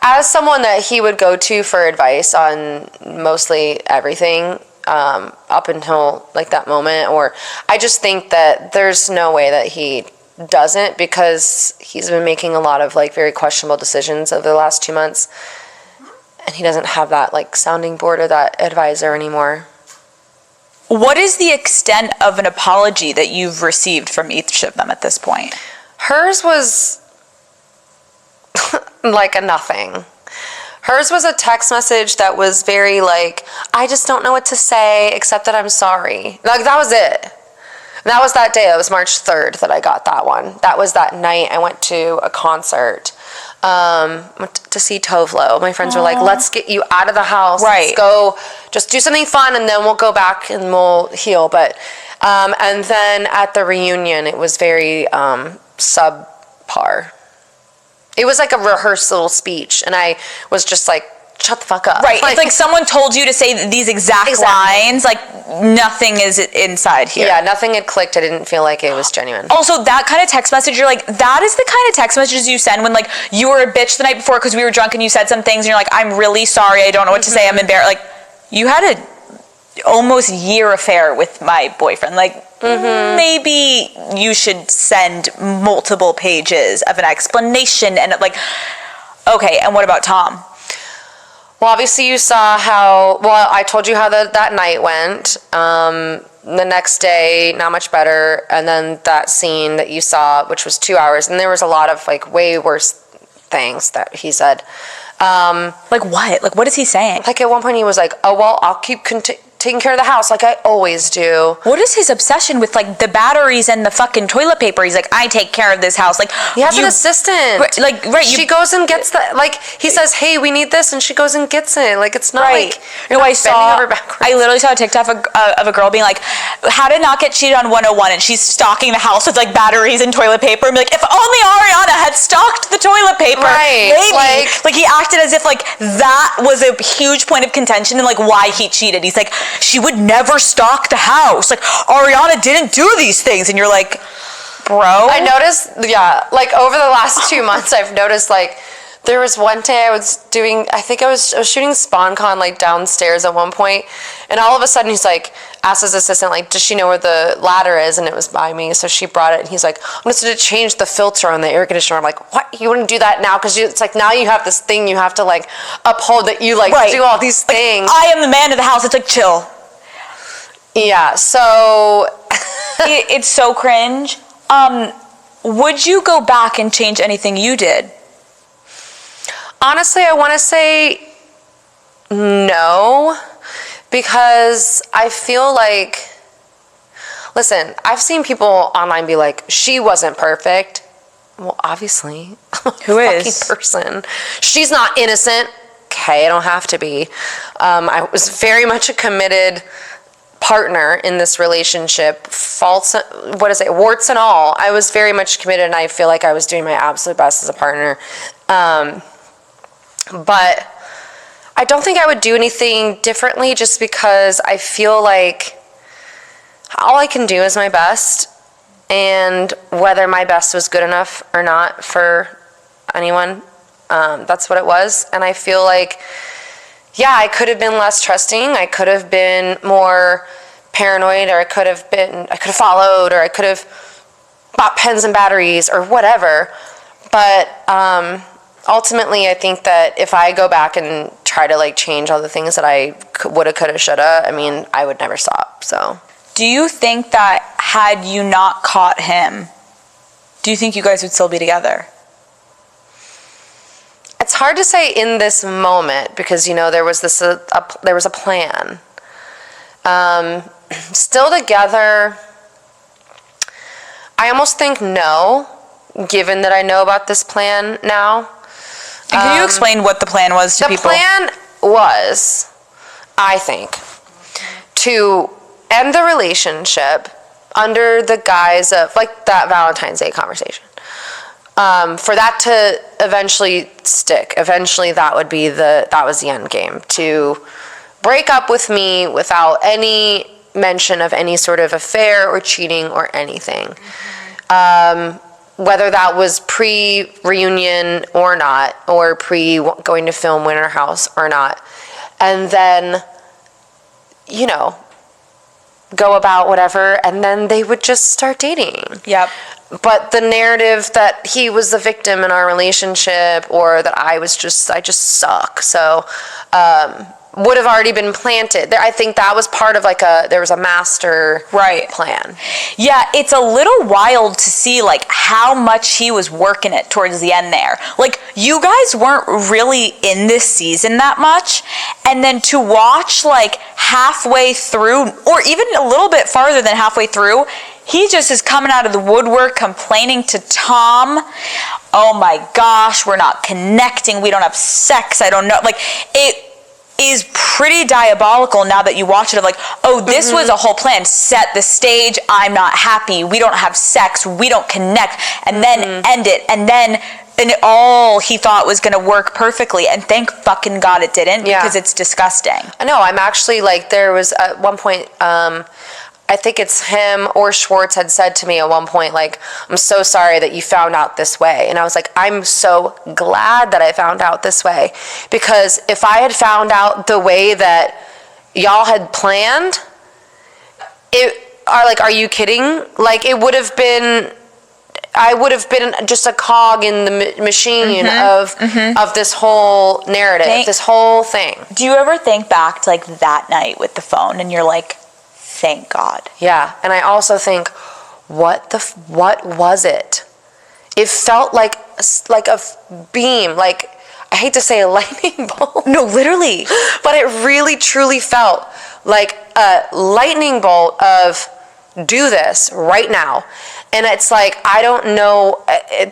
as someone that he would go to for advice on mostly everything, up until like that moment, or I just think that there's no way that he doesn't, because he's been making a lot of like very questionable decisions over the last 2 months, and he doesn't have that like sounding board or that advisor anymore. What is the extent of an apology that you've received from each of them at this point? Hers was like a nothing. Hers was a text message that was very like, I just don't know what to say except that I'm sorry. Like, that was it. And that was that day. It was March 3rd that I got that one. That was that night I went to a concert to see Tovlo. My friends were like, let's get you out of the house. Right. Let's go, just do something fun, and then we'll go back and we'll heal. But, and then at the reunion, it was very subpar. It was like a rehearsal speech, and I was just like, shut the fuck up. Right. It's like someone told you to say these exact lines. Like, nothing is inside here. Yeah, nothing had clicked. I didn't feel like it was genuine. Also, that kind of text message, you're like, that is the kind of text messages you send when, like, you were a bitch the night before because we were drunk and you said some things and you're like, I'm really sorry. I don't know what to say. I'm embarrassed. Like, you had a almost year affair with my boyfriend. Like, maybe you should send multiple pages of an explanation and, like, okay, and what about Tom? Well, obviously you saw I told you how that night went. The next day, not much better. And then that scene that you saw, which was 2 hours, and there was a lot of like way worse things that he said. Like what? Like, what is he saying? Like, at one point he was like, oh, well, I'll keep taking care of the house like I always do. What is his obsession with like the batteries and the fucking toilet paper? He's like, I take care of this house. Like, he has an assistant. She goes and gets he says, hey, we need this, and she goes and gets it. Like, it's not like I literally saw a TikTok of a girl being like, how to not get cheated on 101, and she's stocking the house with like batteries and toilet paper, and be like, if only Ariana had stocked the toilet paper. Right. Maybe. Like he acted as if like that was a huge point of contention and like why he cheated. He's like, she would never stock the house. Like, Ariana didn't do these things. And you're like, bro. I noticed, like over the last 2 months, I've noticed like there was one day I was shooting SpawnCon like downstairs at one point, and all of a sudden he's like, asked his assistant, like, does she know where the ladder is? And it was by me, so she brought it, and he's like, I'm just going to change the filter on the air conditioner. I'm like, what? You wouldn't do that now? Because it's like, now you have this thing you have to like uphold, that you like do all these things. Like, I am the man of the house. It's like, chill. Yeah, so it's so cringe. Would you go back and change anything you did? Honestly, I want to say no, because I feel like, listen, I've seen people online be like, she wasn't perfect. Well, obviously, who is? Fucking person. She's not innocent. Okay, I don't have to be. I was very much a committed partner in this relationship, warts and all. I was very much committed, and I feel like I was doing my absolute best as a partner. But I don't think I would do anything differently, just because I feel like all I can do is my best, and whether my best was good enough or not for anyone, That's what it was. And I feel like, yeah, I could have been less trusting. I could have been more paranoid, or I could have followed, or I could have bought pens and batteries or whatever. But ultimately, I think that if I go back and try to like change all the things that I woulda, coulda, shoulda, I mean, I would never stop. So, do you think that had you not caught him, do you think you guys would still be together? It's hard to say in this moment because, you know, there was a plan. Still together, I almost think no, given that I know about this plan now. And can you explain what the plan was to people? The plan was, I think, to end the relationship under the guise of, like, that Valentine's Day conversation. For that to eventually stick. Eventually that was the end game. To break up with me without any mention of any sort of affair or cheating or anything. Whether that was pre-reunion or not, or pre-going to film Winter House or not. And then, you know, go about whatever, and then they would just start dating. Yep. But the narrative that he was the victim in our relationship, or that I just suck, so would have already been planted. I think that was part of there was a master plan. Yeah, it's a little wild to see like how much he was working it towards the end there. Like, you guys weren't really in this season that much, and then to watch like halfway through, or even a little bit farther than halfway through, he just is coming out of the woodwork complaining to Tom, oh my gosh, we're not connecting, we don't have sex, I don't know. Like, it is pretty diabolical now that you watch it, of like, oh, this was a whole plan. Set the stage, I'm not happy, we don't have sex, we don't connect, and then end it, and all he thought was going to work perfectly, and thank fucking God it didn't, because it's disgusting. I know, I'm actually like, there was at one point, I think it's him or Schwartz had said to me at one point, like, I'm so sorry that you found out this way. And I was like, I'm so glad that I found out this way. Because if I had found out the way that y'all had planned, are you kidding? Like, it would have been, I would have been just a cog in the machine of this whole narrative, this whole thing. Do you ever think back to like that night with the phone and you're like, thank God? Yeah, and I also think, what was it? It felt like a beam, like, I hate to say a lightning bolt. No, literally. But it really, truly felt like a lightning bolt of, do this right now. And it's like, I don't know.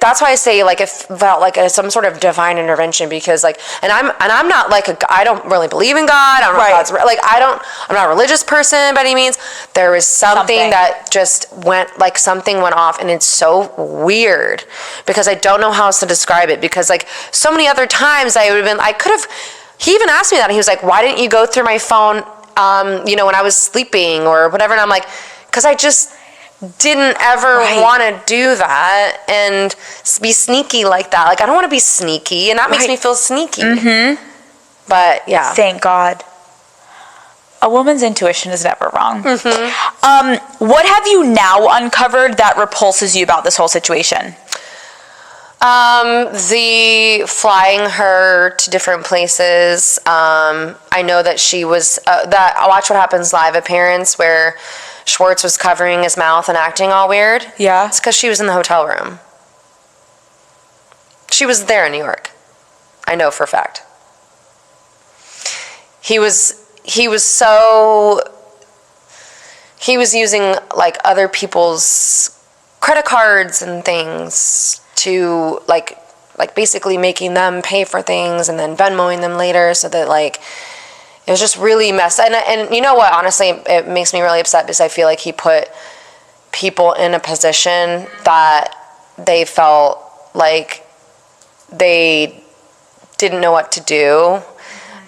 That's why I say, like, it felt like some sort of divine intervention, because, like, and I'm not like I don't really believe in God. I'm not God's, like, I'm not a religious person by any means. There was something that just went, like, something went off, and it's so weird because I don't know how else to describe it. Because, like, so many other times he even asked me that. And he was like, why didn't you go through my phone, when I was sleeping or whatever? And I'm like, because I just didn't ever want to do that and be sneaky like that. Like, I don't want to be sneaky, and that makes me feel sneaky. But yeah. Thank God. A woman's intuition is never wrong. What have you now uncovered that repulses you about this whole situation? The flying her to different places. I know that she was that Watch What Happens Live appearance where Schwartz was covering his mouth and acting all weird. Yeah. It's because she was in the hotel room. She was there in New York. I know for a fact. He was using like other people's credit cards and things to like basically making them pay for things and then Venmoing them later, so that like it was just really messed. And you know what? Honestly, it makes me really upset because I feel like he put people in a position that they felt like they didn't know what to do.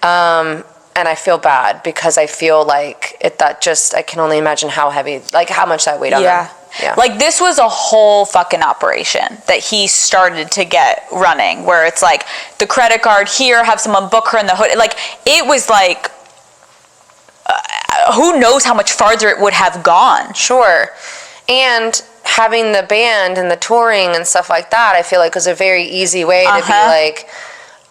And I feel bad because I feel like I can only imagine how heavy, like how much that weighed on them. Yeah. Like, this was a whole fucking operation that he started to get running, where it's like, the credit card here, have someone book her in the hood. Like, it was like, who knows how much farther it would have gone. Sure. And having the band and the touring and stuff like that, I feel like was a very easy way to be like,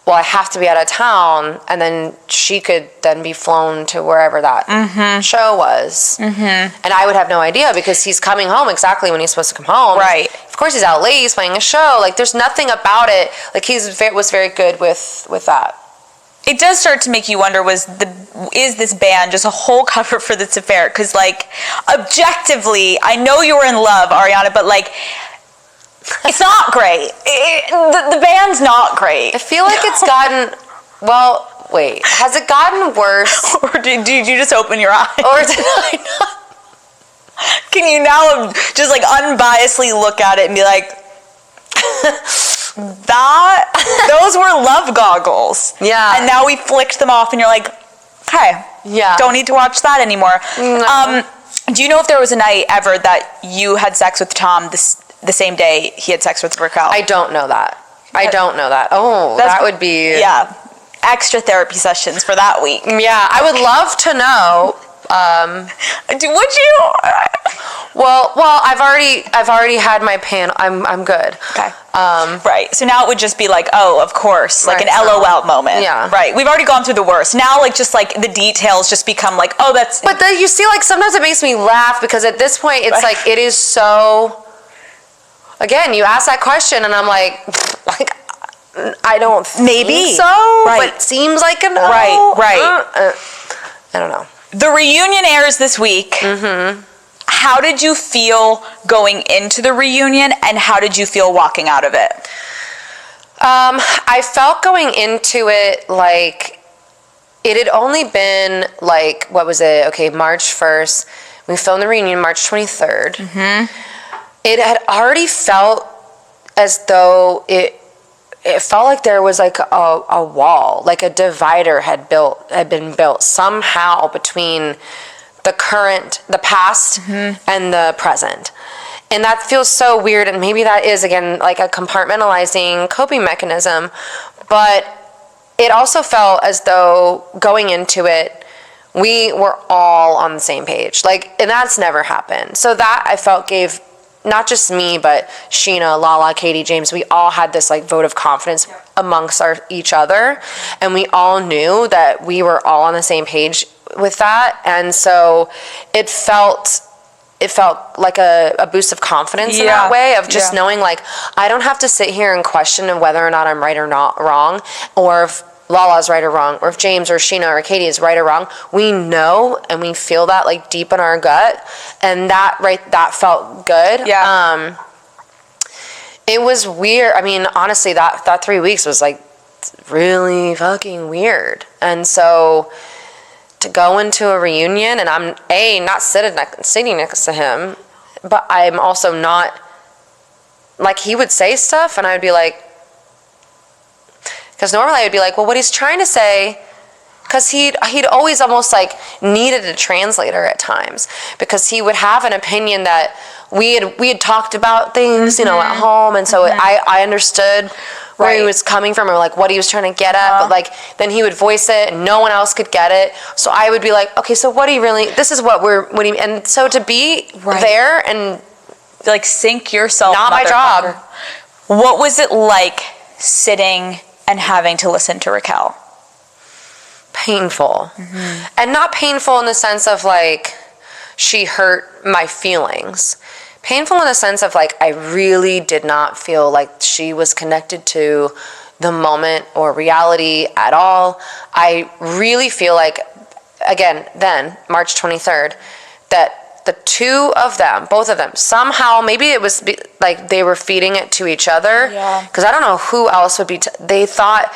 well, I have to be out of town, and then she could then be flown to wherever that show was. And I would have no idea because he's coming home exactly when he's supposed to come home. Right. Of course he's out late, he's playing a show. Like, there's nothing about it. Like, was very good with that. It does start to make you wonder, is this band just a whole cover for this affair? Because, like, objectively, I know you were in love, Ariana, but, like, it's not great. The band's not great. I feel like it's gotten, well, wait, has it gotten worse? Or did you just open your eyes? Or did I not? Can you now just, like, unbiasedly look at it and be like, those were love goggles. Yeah. And now we flicked them off and you're like, okay. Yeah. Don't need to watch that anymore. No. Do you know if there was a night ever that you had sex with Tom the same day he had sex with Raquel? I don't know that. Oh, that would be... Yeah. Extra therapy sessions for that week. Yeah, I would love to know. Would you? Well, I've already had my panel. I'm good. Okay. Right. So now it would just be like, oh, of course, like right, an LOL moment. Yeah. Right. We've already gone through the worst. Now, like, just like the details just become like, oh, that's. But then you see, like, sometimes it makes me laugh because at this point it's like it is so. Again, you ask that question and I'm like I don't think so. Right. But it seems like a no. Right. I don't know. The reunion airs this week. Mm-hmm. How did you feel going into the reunion, and how did you feel walking out of it? I felt going into it like it had only been like, what was it? Okay, March 1st. We filmed the reunion March 23rd. Mm-hmm. It had already felt as though it felt like there was like a wall, like a divider had been built somehow between the past and the present. And that feels so weird, and maybe that is, again, like a compartmentalizing coping mechanism, but it also felt as though going into it, we were all on the same page. Like, and that's never happened. So that, I felt, gave not just me, but Sheena, Lala, Katie, James, we all had this like vote of confidence amongst each other, and we all knew that we were all on the same page with that. And so it felt like a boost of confidence in that way, of just knowing, like, I don't have to sit here and question whether or not I'm right or not wrong, or if Lala's right or wrong, or if James or Sheena or Katie is right or wrong. We know and we feel that, like, deep in our gut, and that felt good. Yeah. It was weird. I mean, honestly, that 3 weeks was like really fucking weird. And so to go into a reunion, and I'm not sitting next to him, but I'm also not, like, he would say stuff and I would be like, because normally I would be like, well, what he's trying to say, because he'd always almost like needed a translator at times, because he would have an opinion that we had talked about things, you know, at home, and so I understood where he was coming from, or like what he was trying to get at, but like then he would voice it and no one else could get it. So I would be like, okay, so this is what and so to be there and like sink yourself. Not my job. What was it like sitting and having to listen to Raquel? Painful. And not painful in the sense of like she hurt my feelings. Painful in the sense of like I really did not feel like she was connected to the moment or reality at all. I really feel like, again, then March 23rd, that the two of them, both of them, somehow, maybe it was like they were feeding it to each other. Yeah. Because I don't know who else would be. They thought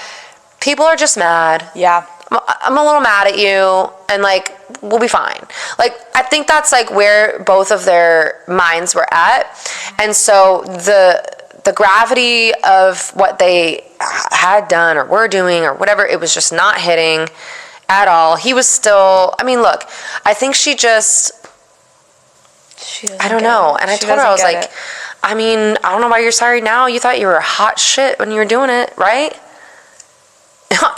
people are just mad. Yeah. I'm a little mad at you, and like we'll be fine. Like I think that's like where both of their minds were at, and so the gravity of what they had done or were doing or whatever, it was just not hitting at all. He was still. I mean, look, I think she just. I don't know. And I told her, I was like, I mean, I don't know why you're sorry now. You thought you were hot shit when you were doing it, right?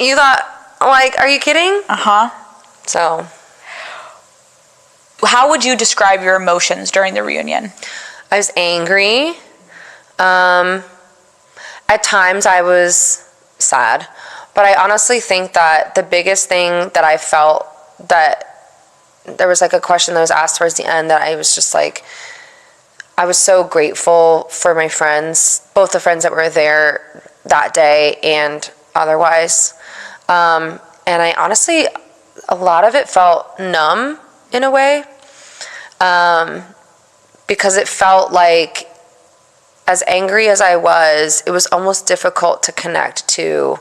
You thought, like, are you kidding? So. How would you describe your emotions during the reunion? I was angry. At times I was sad. But I honestly think that the biggest thing that I felt, that there was like a question that was asked towards the end, that I was just like, I was so grateful for my friends, both the friends that were there that day and otherwise. And I honestly, a lot of it felt numb in a way, because it felt like, as angry as I was, it was almost difficult to connect to.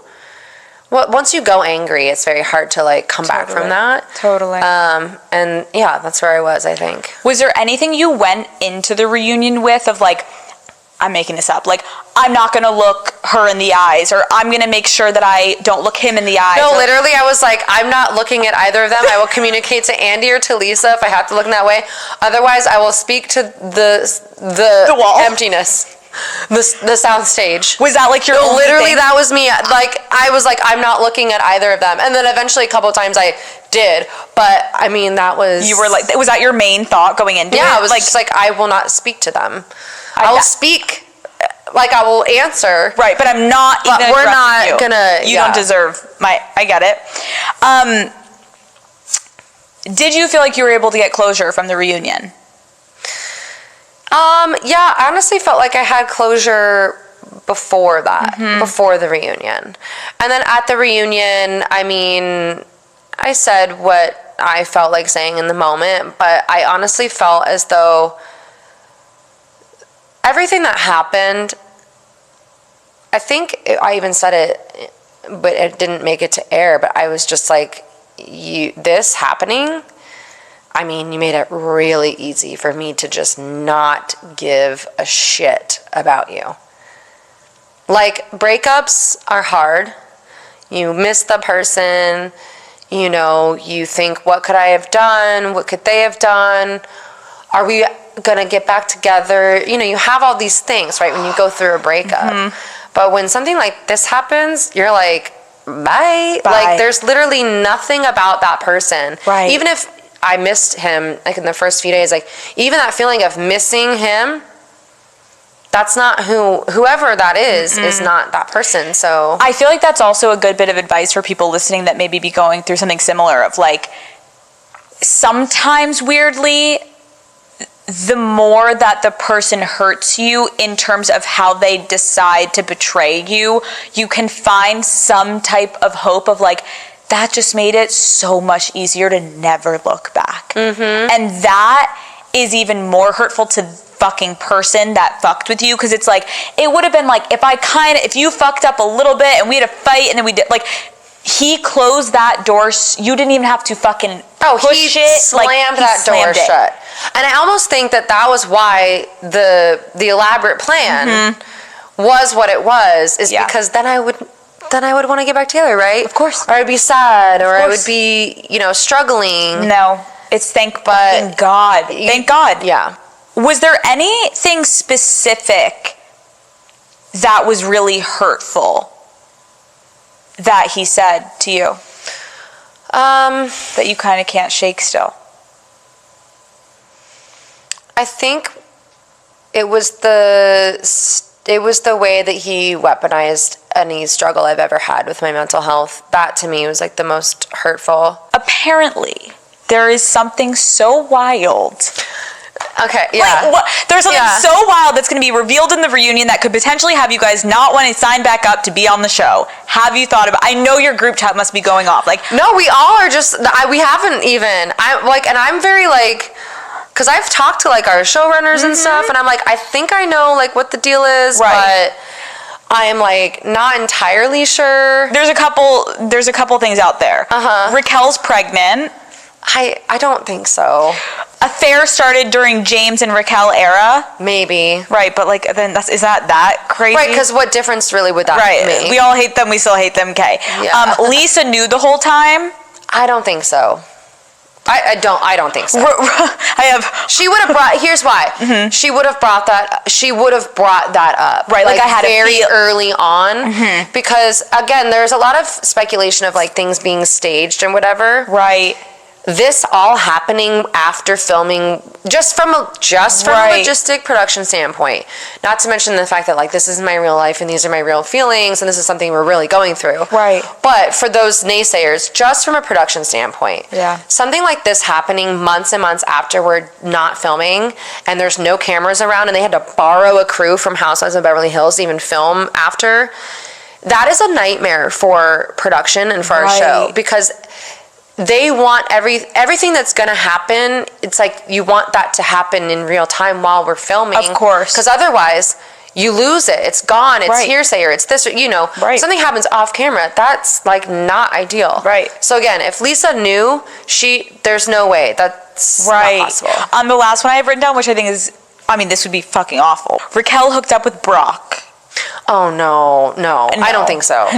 Well, once you go angry, it's very hard to like come back from that. Totally. And yeah, that's where I was, I think. Was there anything you went into the reunion with of like, I'm making this up, like, I'm not going to look her in the eyes, or I'm going to make sure that I don't look him in the eyes? No, literally, I was like, I'm not looking at either of them. I will communicate to Andy or to Lisa if I have to look in that way. Otherwise, I will speak to the wall. Emptiness. The sound stage. Was that like your only literally thing? That was me. Like, I was like, I'm not looking at either of them. And then eventually a couple of times I did. But I mean, that was... You were like, was that your main thought going into it? Yeah, it was like, just like, I will not speak to them. I will speak, like I will answer. Right, but I'm not even But we're not you. gonna... You don't deserve I get it. Did you feel like you were able to get closure from the reunion? Yeah, I honestly felt like I had closure before that, before the reunion. And then at the reunion, I mean, I said what I felt like saying in the moment, but I honestly felt as though everything that happened, I think I even said it, but it didn't make it to air, but I was just like, this happening, I mean, you made it really easy for me to just not give a shit about you. Like, breakups are hard. You miss the person, you know, you think, what could I have done? What could they have done? Are we gonna get back together? You know, you have all these things, right, when you go through a breakup. But when something like this happens, you're like, bye. Like, there's literally nothing about that person. Right. Even if I missed him, like, in the first few days, like, even that feeling of missing him, that's not whoever that is not that person. So I feel like that's also a good bit of advice for people listening that maybe be going through something similar, of like, sometimes weirdly, the more that the person hurts you in terms of how they decide to betray you, you can find some type of hope of like, that just made it so much easier to never look back. And that is even more hurtful to the fucking person that fucked with you, because it's like, it would have been like, if you fucked up a little bit and we had a fight and then we did, like, he closed that door, you didn't even have to fucking push it. Slammed that door shut. And I almost think that was why the elaborate plan was what it was, is because then I would want to get back together, right? Of course. Or I'd be sad, or I would be, struggling. No, it's thank God. Thank God. Yeah. Was there anything specific that was really hurtful that he said to you? That you kind of can't shake still? I think it was the way that he weaponized any struggle I've ever had with my mental health. That to me was like the most hurtful. Apparently, there is something so wild. Okay, yeah. Like, there's something so wild that's going to be revealed in the reunion that could potentially have you guys not want to sign back up to be on the show. Have you thought about? I know your group chat must be going off. Like, no, we all are just. We haven't even. I'm very like. Because I've talked to like our showrunners and stuff, and I'm like, I think I know like what the deal is, but I am like not entirely sure. There's a couple things out there. Raquel's pregnant. I don't think so. Affair started during James and Raquel era. Maybe. Right, but like then is that crazy? Right, because what difference really would that make? We all hate them, we still hate them, okay. Yeah. Lisa knew the whole time? I don't think so. I don't think so. She would have brought, here's why. She would have brought that up. Right, like I had very early on. Because again, there's a lot of speculation of like things being staged and whatever. Right. This all happening after filming, just from a logistic production standpoint. Not to mention the fact that like this is my real life and these are my real feelings and this is something we're really going through. Right. But for those naysayers, just from a production standpoint, something like this happening months and months after we're not filming and there's no cameras around and they had to borrow a crew from Housewives of Beverly Hills to even film after, that is a nightmare for production and for our show, because they want everything that's going to happen. It's like you want that to happen in real time while we're filming. Of course. Because otherwise, you lose it. It's gone. It's hearsay, or it's this, something happens off camera. That's like not ideal. Right. So again, if Lisa knew, there's no way. That's not possible. The last one I have written down, which I think is, this would be fucking awful. Raquel hooked up with Brock. Oh, no. I don't think so.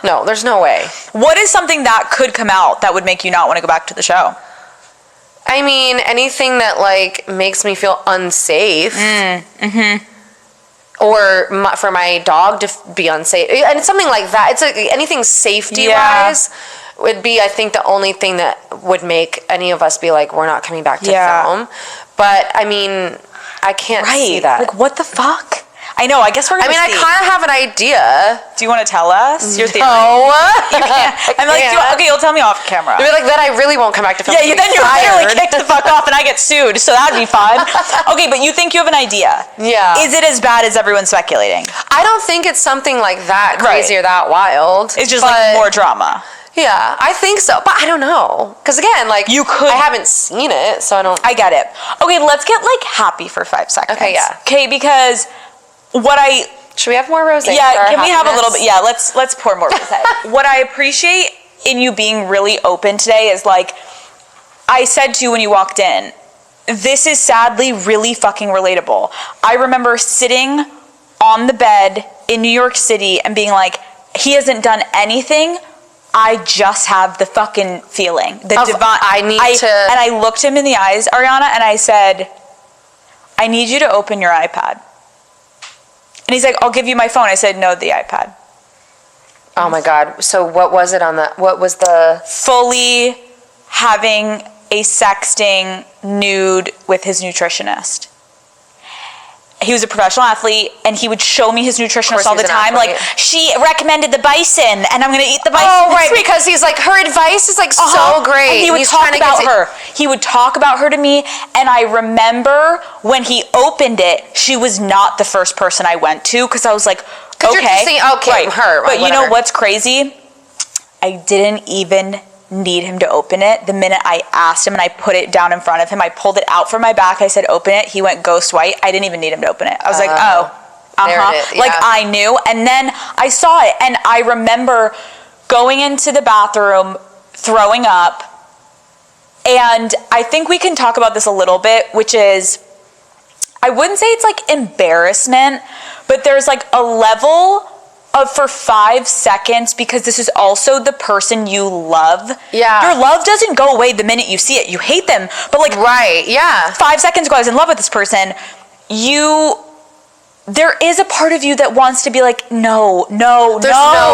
No, there's no way. What is something that could come out that would make you not want to go back to the show? I mean, anything that like makes me feel unsafe. Or for my dog to be unsafe. And it's something like that. It's anything safety-wise would be, I think, the only thing that would make any of us be like, we're not coming back to film. But, I mean, I can't see that. Like, what the fuck? I know, I guess we're going to see. I kind of have an idea. Do you want to tell us your theory? No. You can't. I'm like, okay, you'll tell me off camera. You're like, then I really won't come back to film. Yeah, then you're literally kicked the fuck off and I get sued, so that'd be fun. Okay, but you think you have an idea. Yeah. Is it as bad as everyone's speculating? I don't think it's something like that crazy or that wild. It's just like more drama. Yeah, I think so, but I don't know. Because again, like, I haven't seen it, so I don't. I get it. Okay, let's get like happy for 5 seconds. Okay, yeah. Okay, because should we have more rosé? Yeah, can we have a little bit? Yeah, let's pour more rosé. What I appreciate in you being really open today is like I said to you when you walked in, this is sadly really fucking relatable. I remember sitting on the bed in New York City and being like, he hasn't done anything. I just have the fucking feeling. And I looked him in the eyes, Ariana, and I said, I need you to open your iPad. And he's like, I'll give you my phone. I said, no, the iPad. Oh my God. So what was it on that? What was the... Fully having a sexting nude with his nutritionist. He was a professional athlete, and he would show me his nutritionist all the time. Like, she recommended the bison, and I'm going to eat the bison. Oh, right, because he's like, her advice is like so great. And he would talk about her. He would talk about her to me, and I remember when he opened it, she was not the first person I went to, because I was like, okay. You're just saying, her. But you know what's crazy? I didn't even need him to open it. The minute I asked him and I put it down in front of him, I pulled it out from my back. I said, open it. He went ghost white. I didn't even need him to open it. I was like, Like I knew. And then I saw it. And I remember going into the bathroom, throwing up. And I think we can talk about this a little bit, which is, I wouldn't say it's like embarrassment, but there's like a level of for 5 seconds, because this is also the person you love. Yeah. Your love doesn't go away the minute you see it. You hate them, but like 5 seconds ago I was in love with this person. There is a part of you that wants to be like, there's no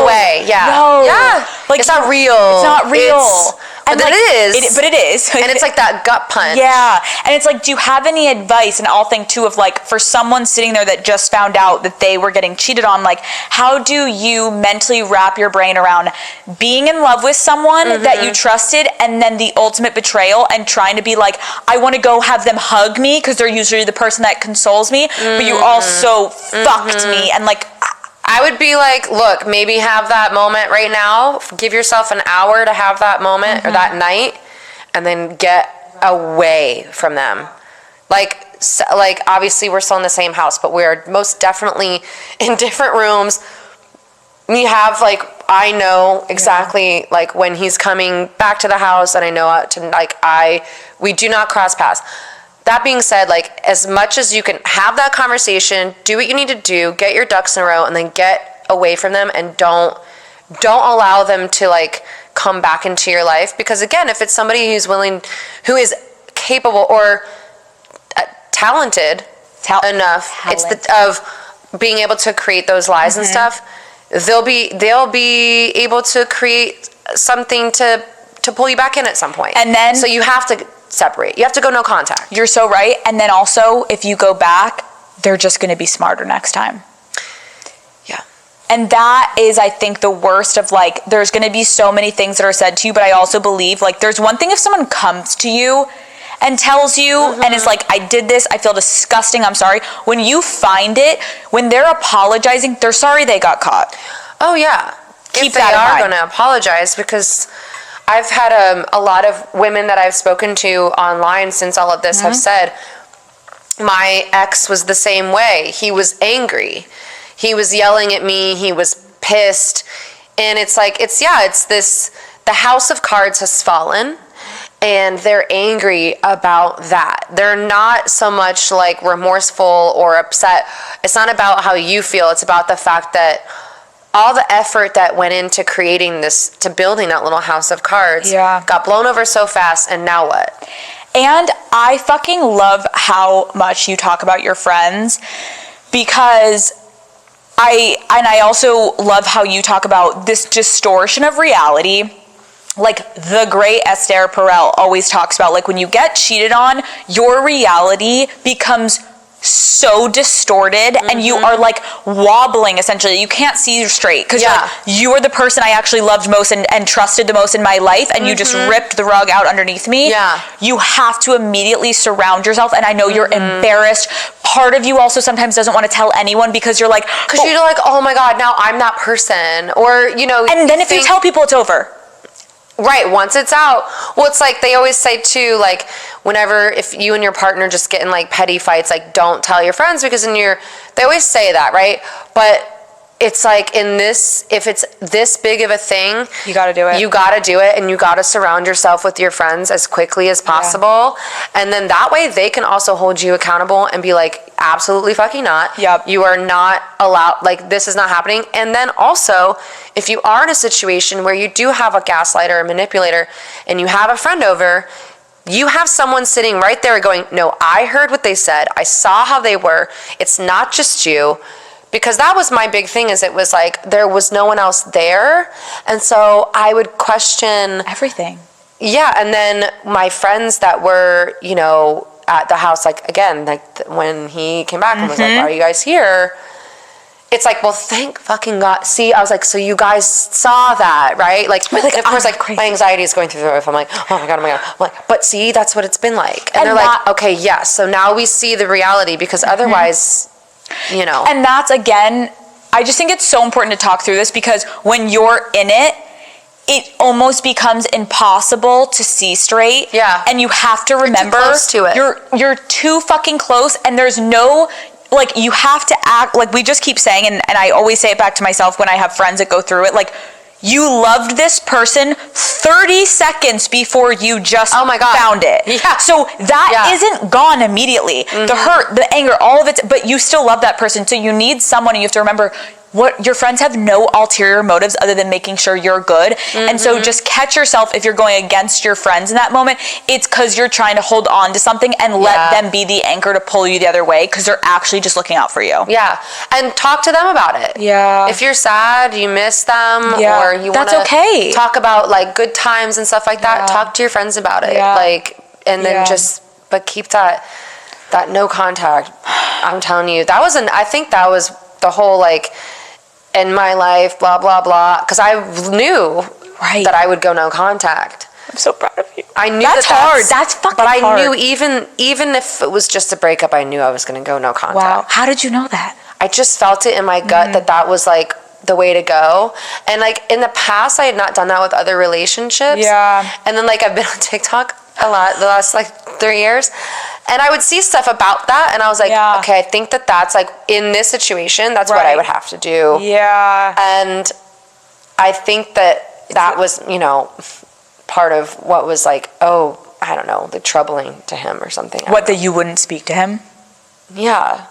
way. Yeah. Like, it's not real. It's not real. But like, it is. But it is. And it's like that gut punch. Yeah. And it's like, do you have any advice? And I'll think too of like, for someone sitting there that just found out that they were getting cheated on, like, how do you mentally wrap your brain around being in love with someone that you trusted, and then the ultimate betrayal, and trying to be like, I want to go have them hug me because they're usually the person that consoles me, but you also fucked me, and like, I would be like, look, maybe have that moment right now. Give yourself an hour to have that moment or that night, and then get away from them. Like obviously we're still in the same house, but we're most definitely in different rooms. We have like, I know exactly like when he's coming back to the house, and I know we do not cross paths. That being said, like, as much as you can have that conversation, do what you need to do, get your ducks in a row, and then get away from them, and don't don't allow them to like come back into your life, because again, if it's somebody who is capable or talented enough, it's of being able to create those lies and stuff, they'll be able to create something to pull you back in at some point. And then, so you have to separate. You have to go no contact. You're so right. And then also, if you go back, they're just going to be smarter next time. Yeah. And that is, I think, the worst of like, there's going to be so many things that are said to you, but I also believe like there's one thing if someone comes to you and tells you and is like, I did this, I feel disgusting, I'm sorry. When you find it, when they're apologizing, they're sorry they got caught. Oh yeah. Keep if they are going to apologize, because I've had a lot of women that I've spoken to online since all of this have said, my ex was the same way. He was angry. He was yelling at me. He was pissed. And it's like, the house of cards has fallen, and they're angry about that. They're not so much like remorseful or upset. It's not about how you feel. It's about the fact that all the effort that went into creating this, to building that little house of cards, got blown over so fast, and now what? And I fucking love how much you talk about your friends, because I also love how you talk about this distortion of reality. Like the great Esther Perel always talks about, like when you get cheated on, your reality becomes so distorted and you are like wobbling essentially. You can't see straight because you are the person I actually loved most and trusted the most in my life, and you just ripped the rug out underneath me. You have to immediately surround yourself, and I know you're embarrassed. Part of you also sometimes doesn't want to tell anyone because you're like, you're like, oh my God, now I'm that person. Or, and then if you tell people, it's over. Right, once it's out. Well, it's like they always say too, like whenever, if you and your partner just get in like petty fights, like don't tell your friends, because they always say that, right? But it's like if it's this big of a thing, you got to do it. You got to do it, and you got to surround yourself with your friends as quickly as possible. And then that way they can also hold you accountable and be like, absolutely fucking not. You are not allowed, like this is not happening. And then also, if you are in a situation where you do have a gaslighter or manipulator and you have a friend over, you have someone sitting right there going, no, I heard what they said. I saw how they were. It's not just you. Because that was my big thing, is it was like there was no one else there. And so I would question everything. Yeah. And then my friends that were, at the house, like again, like when he came back and was like, why are you guys here? It's like, well, thank fucking God. See, I was like, so you guys saw that, right? Like of course, like crazy. My anxiety is going through the roof. I'm like, oh my God. I'm like, but see, that's what it's been like. And they're like, okay, yes. So now we see the reality, because otherwise, And that's, again, I just think it's so important to talk through this, because when you're in it, it almost becomes impossible to see straight. Yeah. And you have to remember, you're too close to it. You're too fucking close, and there's no, like, you have to act, like we just keep saying, and I always say it back to myself when I have friends that go through it, like, you loved this person 30 seconds before you just found it. Yeah. So that isn't gone immediately. The hurt, the anger, all of it, but you still love that person. So you need someone, and you have to remember, what your friends have no ulterior motives other than making sure you're good. And so just catch yourself if you're going against your friends in that moment. It's because you're trying to hold on to something and let them be the anchor to pull you the other way, because they're actually just looking out for you. Yeah. And talk to them about it. Yeah. If you're sad, you miss them, or you want to talk about like good times and stuff like that, talk to your friends about it. Like, and then but keep that no contact. I'm telling you, I think that was the whole like, in my life, blah, blah, blah. Because I knew that I would go no contact. I'm so proud of you. I knew that's hard. That's fucking hard. But I knew even if it was just a breakup, I knew I was going to go no contact. Wow. How did you know that? I just felt it in my gut that was like the way to go. And like in the past, I had not done that with other relationships. Yeah. And then like I've been on TikTok a lot the last like 3 years. And I would see stuff about that, and I was like, okay, I think that's like, in this situation, that's what I would have to do. Yeah. And I think that was, part of what was like, I don't know, like troubling to him or something. What, that you wouldn't speak to him? Yeah.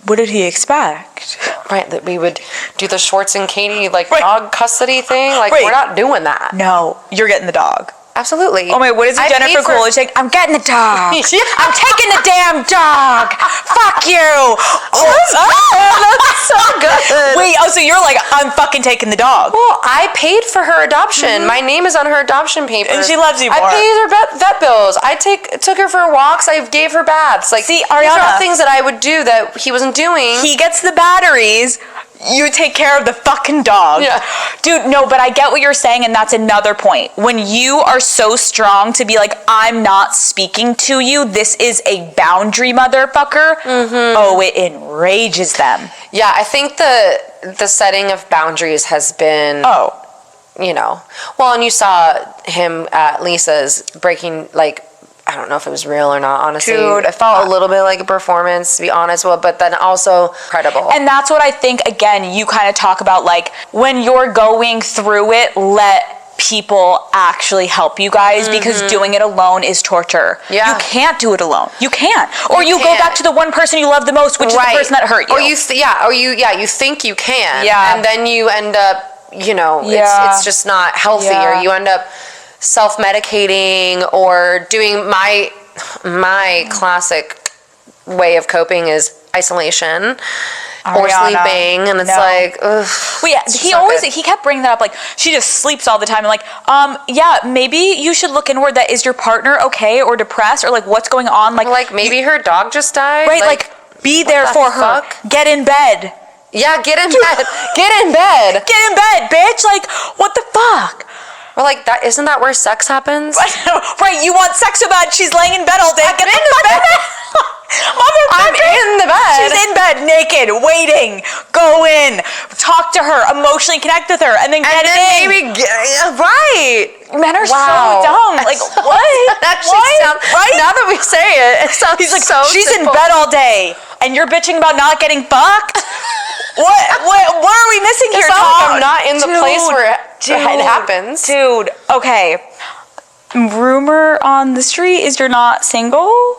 What did he expect? Right, that we would do the Schwartz and Katie like dog custody thing. Like we're not doing that. No, you're getting the dog. Absolutely. Oh my, what is it, Jennifer Coolidge saying? I'm getting the dog. I'm taking the damn dog. Fuck you. That's so good. Wait, so you're like, I'm fucking taking the dog. Well, I paid for her adoption. My name is on her adoption papers. And she loves you more. I paid her vet bills. I took her for walks. I gave her baths. Like, see, these are Ariana, all things that I would do that he wasn't doing. He gets the batteries. You take care of the fucking dog. Yeah. Dude, no, but I get what you're saying, and that's another point. When you are so strong to be like, I'm not speaking to you, this is a boundary, motherfucker. Oh, it enrages them. Yeah, I think the setting of boundaries has been, you know, well, and you saw him at Lisa's breaking, like, I don't know if it was real or not, honestly. Dude, it felt a little bit like a performance, to be honest, but then also credible. And that's what I think, again, you kind of talk about, like, when you're going through it, let people actually help you guys, because doing it alone is torture. Yeah. You can't do it alone. You can't. Or you go back to the one person you love the most, which is the person that hurt you. Or you think you can. Yeah. And then you end up, you know, it's just not healthy, or you end up self-medicating or doing my classic way of coping is isolation. Or sleeping, and it's like, ugh. Well, yeah, he kept bringing that up, like, she just sleeps all the time, and like, yeah, maybe you should look inward. That is your partner okay or depressed, or like, what's going on? Like maybe her dog just died. Right, like be there for her. Get in bed. Yeah, get in bed. Get in bed. Get in bed, bitch. Like, what the fuck? Or like that, isn't that where sex happens? Right, you want sex so bad, she's laying in bed all day. Get in the bed. I'm in the bed. She's in bed, naked, waiting. Go in, talk to her, emotionally connect with her, and then get in. Right. Men are so dumb. Like, what? That actually sounds, right? Now that we say it sounds He's like, so she's simple. in bed all day, and you're bitching about not getting fucked? What are we missing here, Tom? Like I'm not in the place where it happens. Dude, okay. Rumor on the street is you're not single?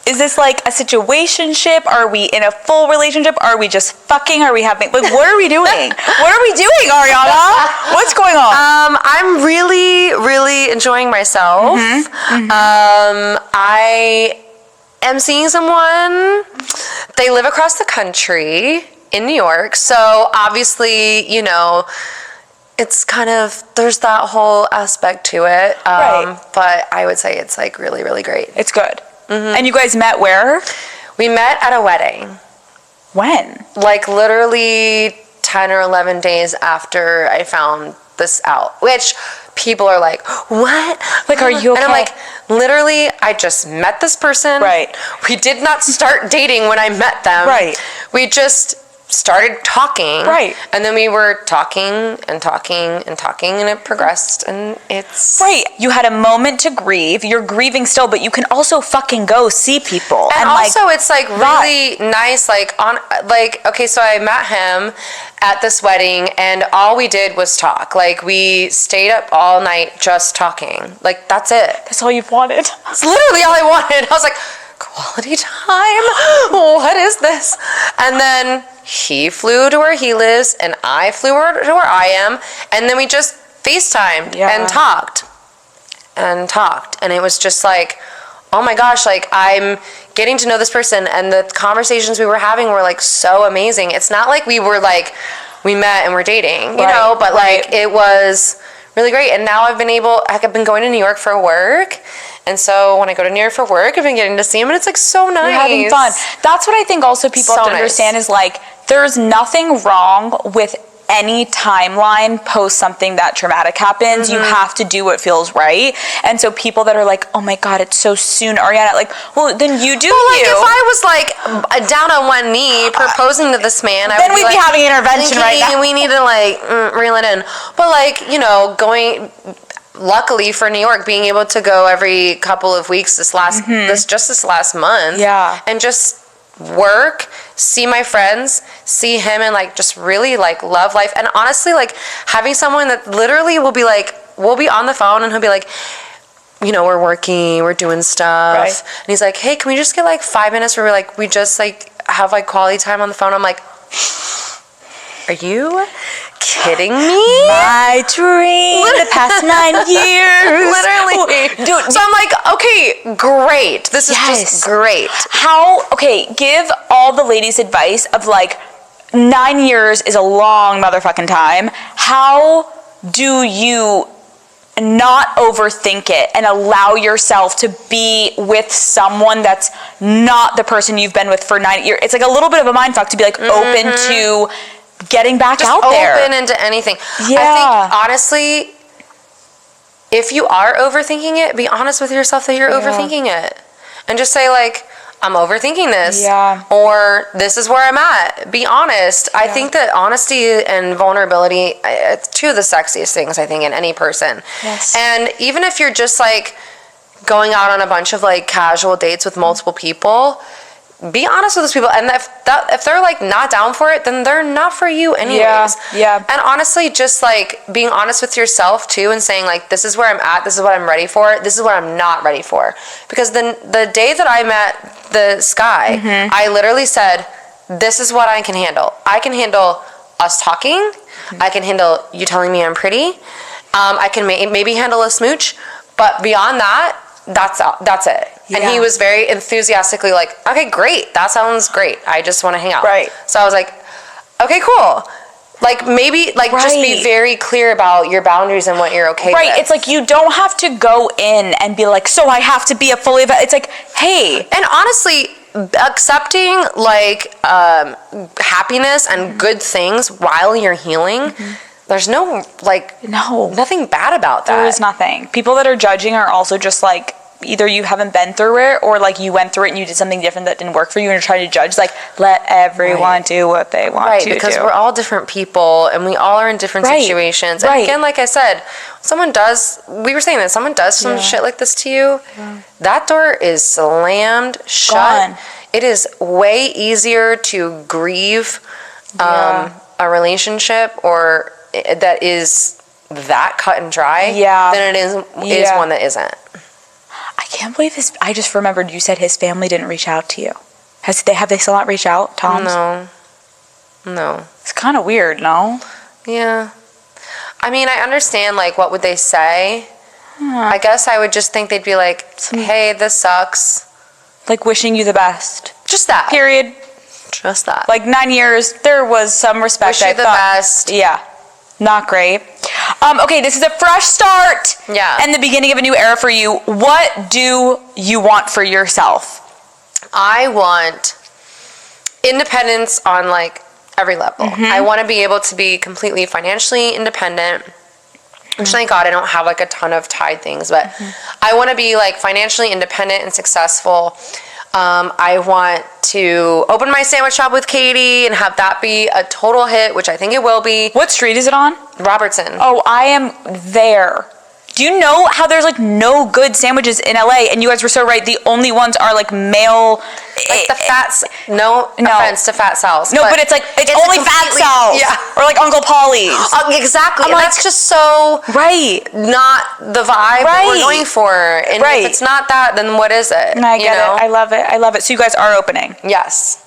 Is this like a situationship? Are we in a full relationship? Are we just fucking? Are we having, like, what are we doing? What are we doing, Ariana? What's going on? I'm really, really enjoying myself. I am seeing someone. They live across the country in New York. So obviously, you know, it's kind of, there's that whole aspect to it. Right. But I would say it's like really, really great. It's good. And you guys met where? We met at a wedding. When? Like literally 10 or 11 days after I found this out, which people are like, what? Like, are you okay? And I'm like, literally, I just met this person. Right. We did not start dating when I met them. Right. We just started talking. Right. And then we were talking and talking and talking, and it progressed, and it's... Right. You had a moment to grieve. You're grieving still, but you can also fucking go see people. And also, it's like really nice, okay, so I met him at this wedding, and all we did was talk. Like, we stayed up all night just talking. Like, that's it. That's all you've wanted. It's literally all I wanted. I was like, quality time? What is this? And then he flew to where he lives, and I flew to where I am, and then we just FaceTimed and talked. And it was just like, oh my gosh, like, I'm getting to know this person, and the conversations we were having were like so amazing. It's not like we were like, we met and we're dating, you know, but like it was really great. And now I've been going to New York for work. And so when I go to New York for work, I've been getting to see him, and it's like so nice. You're having fun. That's what I think also people have to understand is like, there's nothing wrong with any timeline post something that traumatic happens. You have to do what feels right. And so people that are like, oh my God, it's so soon, Ariana, like, well, then you do like, if I was like down on one knee proposing to this man, I then would we'd be having intervention right now. We need to like reel it in. But like, you know, luckily for New York, being able to go every couple of weeks this last month, and just work, see my friends, see him, and like just really like love life. And honestly, like having someone that literally will be like, we'll be on the phone, and he'll be like, you know, we're working, we're doing stuff, and he's like, hey, can we just get like 5 minutes where we just like have like quality time on the phone? I'm like, are you kidding me? My dream the past 9 years. Literally. Dude, so I'm like, okay, great. This is just great. Give all the ladies advice of like, 9 years is a long motherfucking time. How do you not overthink it and allow yourself to be with someone that's not the person you've been with for 9 years? It's like a little bit of a mindfuck to be like open to getting back just out there. Open into anything. Yeah. I think, honestly, if you are overthinking it, be honest with yourself that you're overthinking it. And just say, like, I'm overthinking this. Yeah. Or this is where I'm at. Be honest. Yeah. I think that honesty and vulnerability, it's two of the sexiest things, I think, in any person. Yes. And even if you're just, like, going out on a bunch of, like, casual dates with multiple people, be honest with those people. And if they're, like, not down for it, then they're not for you anyways. Yeah. And honestly, just, like, being honest with yourself, too, and saying, like, this is where I'm at, this is what I'm ready for, this is what I'm not ready for. Because the day that I met this guy, I literally said, this is what I can handle. I can handle us talking. I can handle you telling me I'm pretty. I can maybe handle a smooch. But beyond that, that's it. Yeah. And he was very enthusiastically like, okay, great. That sounds great. I just want to hang out. Right. So I was like, okay, cool. Like, maybe, like, just be very clear about your boundaries and what you're okay with. Right. It's like, you don't have to go in and be like, so I have to be a fully... It's like, hey. And honestly, accepting, like, happiness and good things while you're healing... There's nothing bad about that. There is nothing. People that are judging are also just like, either you haven't been through it or like you went through it and you did something different that didn't work for you and you're trying to judge. Like, let everyone do what they want to do. Because we're all different people and we all are in different situations. And again, like I said, someone does some shit like this to you, that door is slammed shut. Gone. It is way easier to grieve a relationship or that is that cut and dry than it is one that isn't. I can't believe I just remembered you said his family didn't reach out to you. Have they still not reached out, Tom's? No. It's kind of weird, no? Yeah. I mean, I understand, like, what would they say? I guess I would just think they'd be like, hey, this sucks. Like, wishing you the best. Just that. Period. Just that. Like, 9 years, there was some respect. Wish you the best. Yeah. Not great. Okay, this is a fresh start. Yeah. And the beginning of a new era for you. What do you want for yourself? I want independence on, like, every level. I want to be able to be completely financially independent. Which, thank God, I don't have, like, a ton of tied things. But I want to be, like, financially independent and successful. I want to open my sandwich shop with Katie and have that be a total hit, which I think it will be. What street is it on? Robertson. Oh, I am there. Do you know how there's like no good sandwiches in LA? And you guys were so right. The only ones are like male. Like the fat. No offense to Fat Sal's. No, but it's like it's only Fat Sal's. Yeah. Or like Uncle Polly's. Exactly. And like, that's just so not the vibe that we're going for. And if it's not that, then what is it? I get it. I love it. I love it. So you guys are opening. Yes.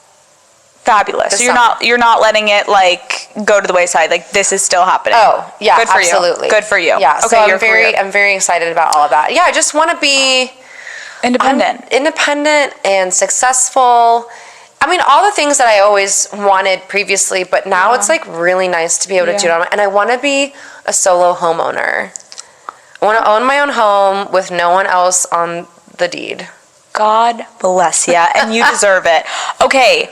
Fabulous. So you're not letting it like go to the wayside. Like this is still happening. Oh yeah, good for absolutely. You. Good for you. Yeah. Okay, so I'm very excited about all of that. Yeah, I just want to be independent and successful. I mean, all the things that I always wanted previously, but now it's like really nice to be able to do it on my, and I want to be a solo homeowner. I want to own my own home with no one else on the deed. God bless ya, and you deserve it. Okay.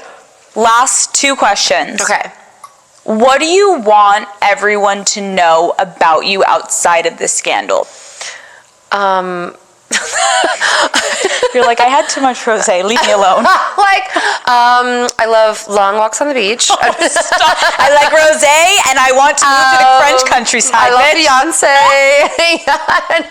Last 2 questions. Okay. What do you want everyone to know about you outside of this scandal? You're like, I had too much rosé. Leave me alone. I love long walks on the beach. I like rosé, and I want to move to the French countryside. I love Beyonce. And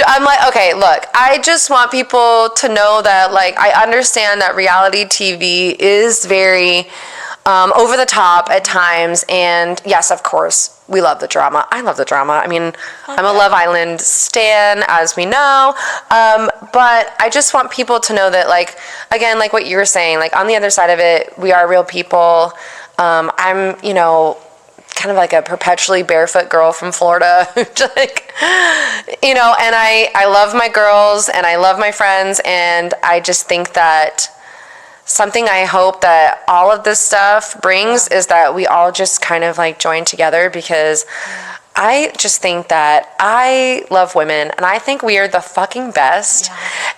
I'm like, okay, look, I just want people to know that, like, I understand that reality TV is very over the top at times, and yes, of course, we love the drama. I love the drama. I mean, I'm a Love Island stan, as we know, but I just want people to know that, like, again, like what you were saying, like, on the other side of it, we are real people. I'm, kind of like a perpetually barefoot girl from Florida. Like, and I love my girls and I love my friends, and I just think that something I hope that all of this stuff brings is that we all just kind of like join together, because I just think that I love women and I think we are the fucking best.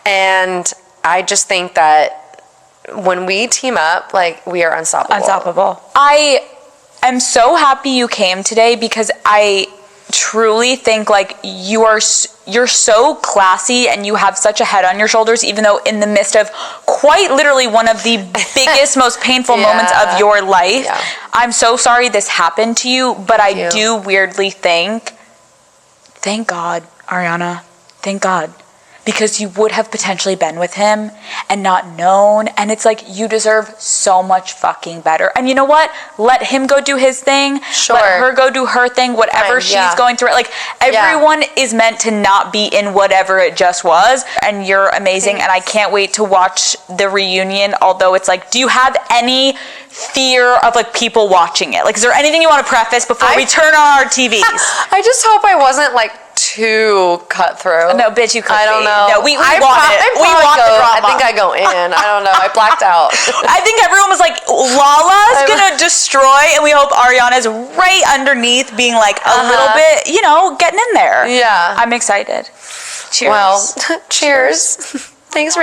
And I just think that when we team up, like, we are unstoppable. I am so happy you came today, because I truly think like you're so classy and you have such a head on your shoulders, even though in the midst of quite literally one of the biggest, most painful moments of your life. Yeah. I'm so sorry this happened to you, but I do weirdly think, thank God, Ariana, thank God. Because you would have potentially been with him and not known. And it's like, you deserve so much fucking better. And you know what? Let him go do his thing. Sure. Let her go do her thing, whatever she's going through. Like, everyone is meant to not be in whatever it just was. And you're amazing. Thanks. And I can't wait to watch the reunion. Although it's like, do you have any fear of like people watching it? Like, is there anything you want to preface before we turn on our TVs? I just hope I wasn't like too cutthroat. No, bitch, you could I don't be. know. No, we want it. We want the drama. I think I go in. I don't know. I blacked out. I think everyone was like, Lala's gonna destroy, and we hope Ariana's right underneath being like a little bit, getting in there. Yeah. I'm excited. Cheers. Well, cheers. Thanks for having me.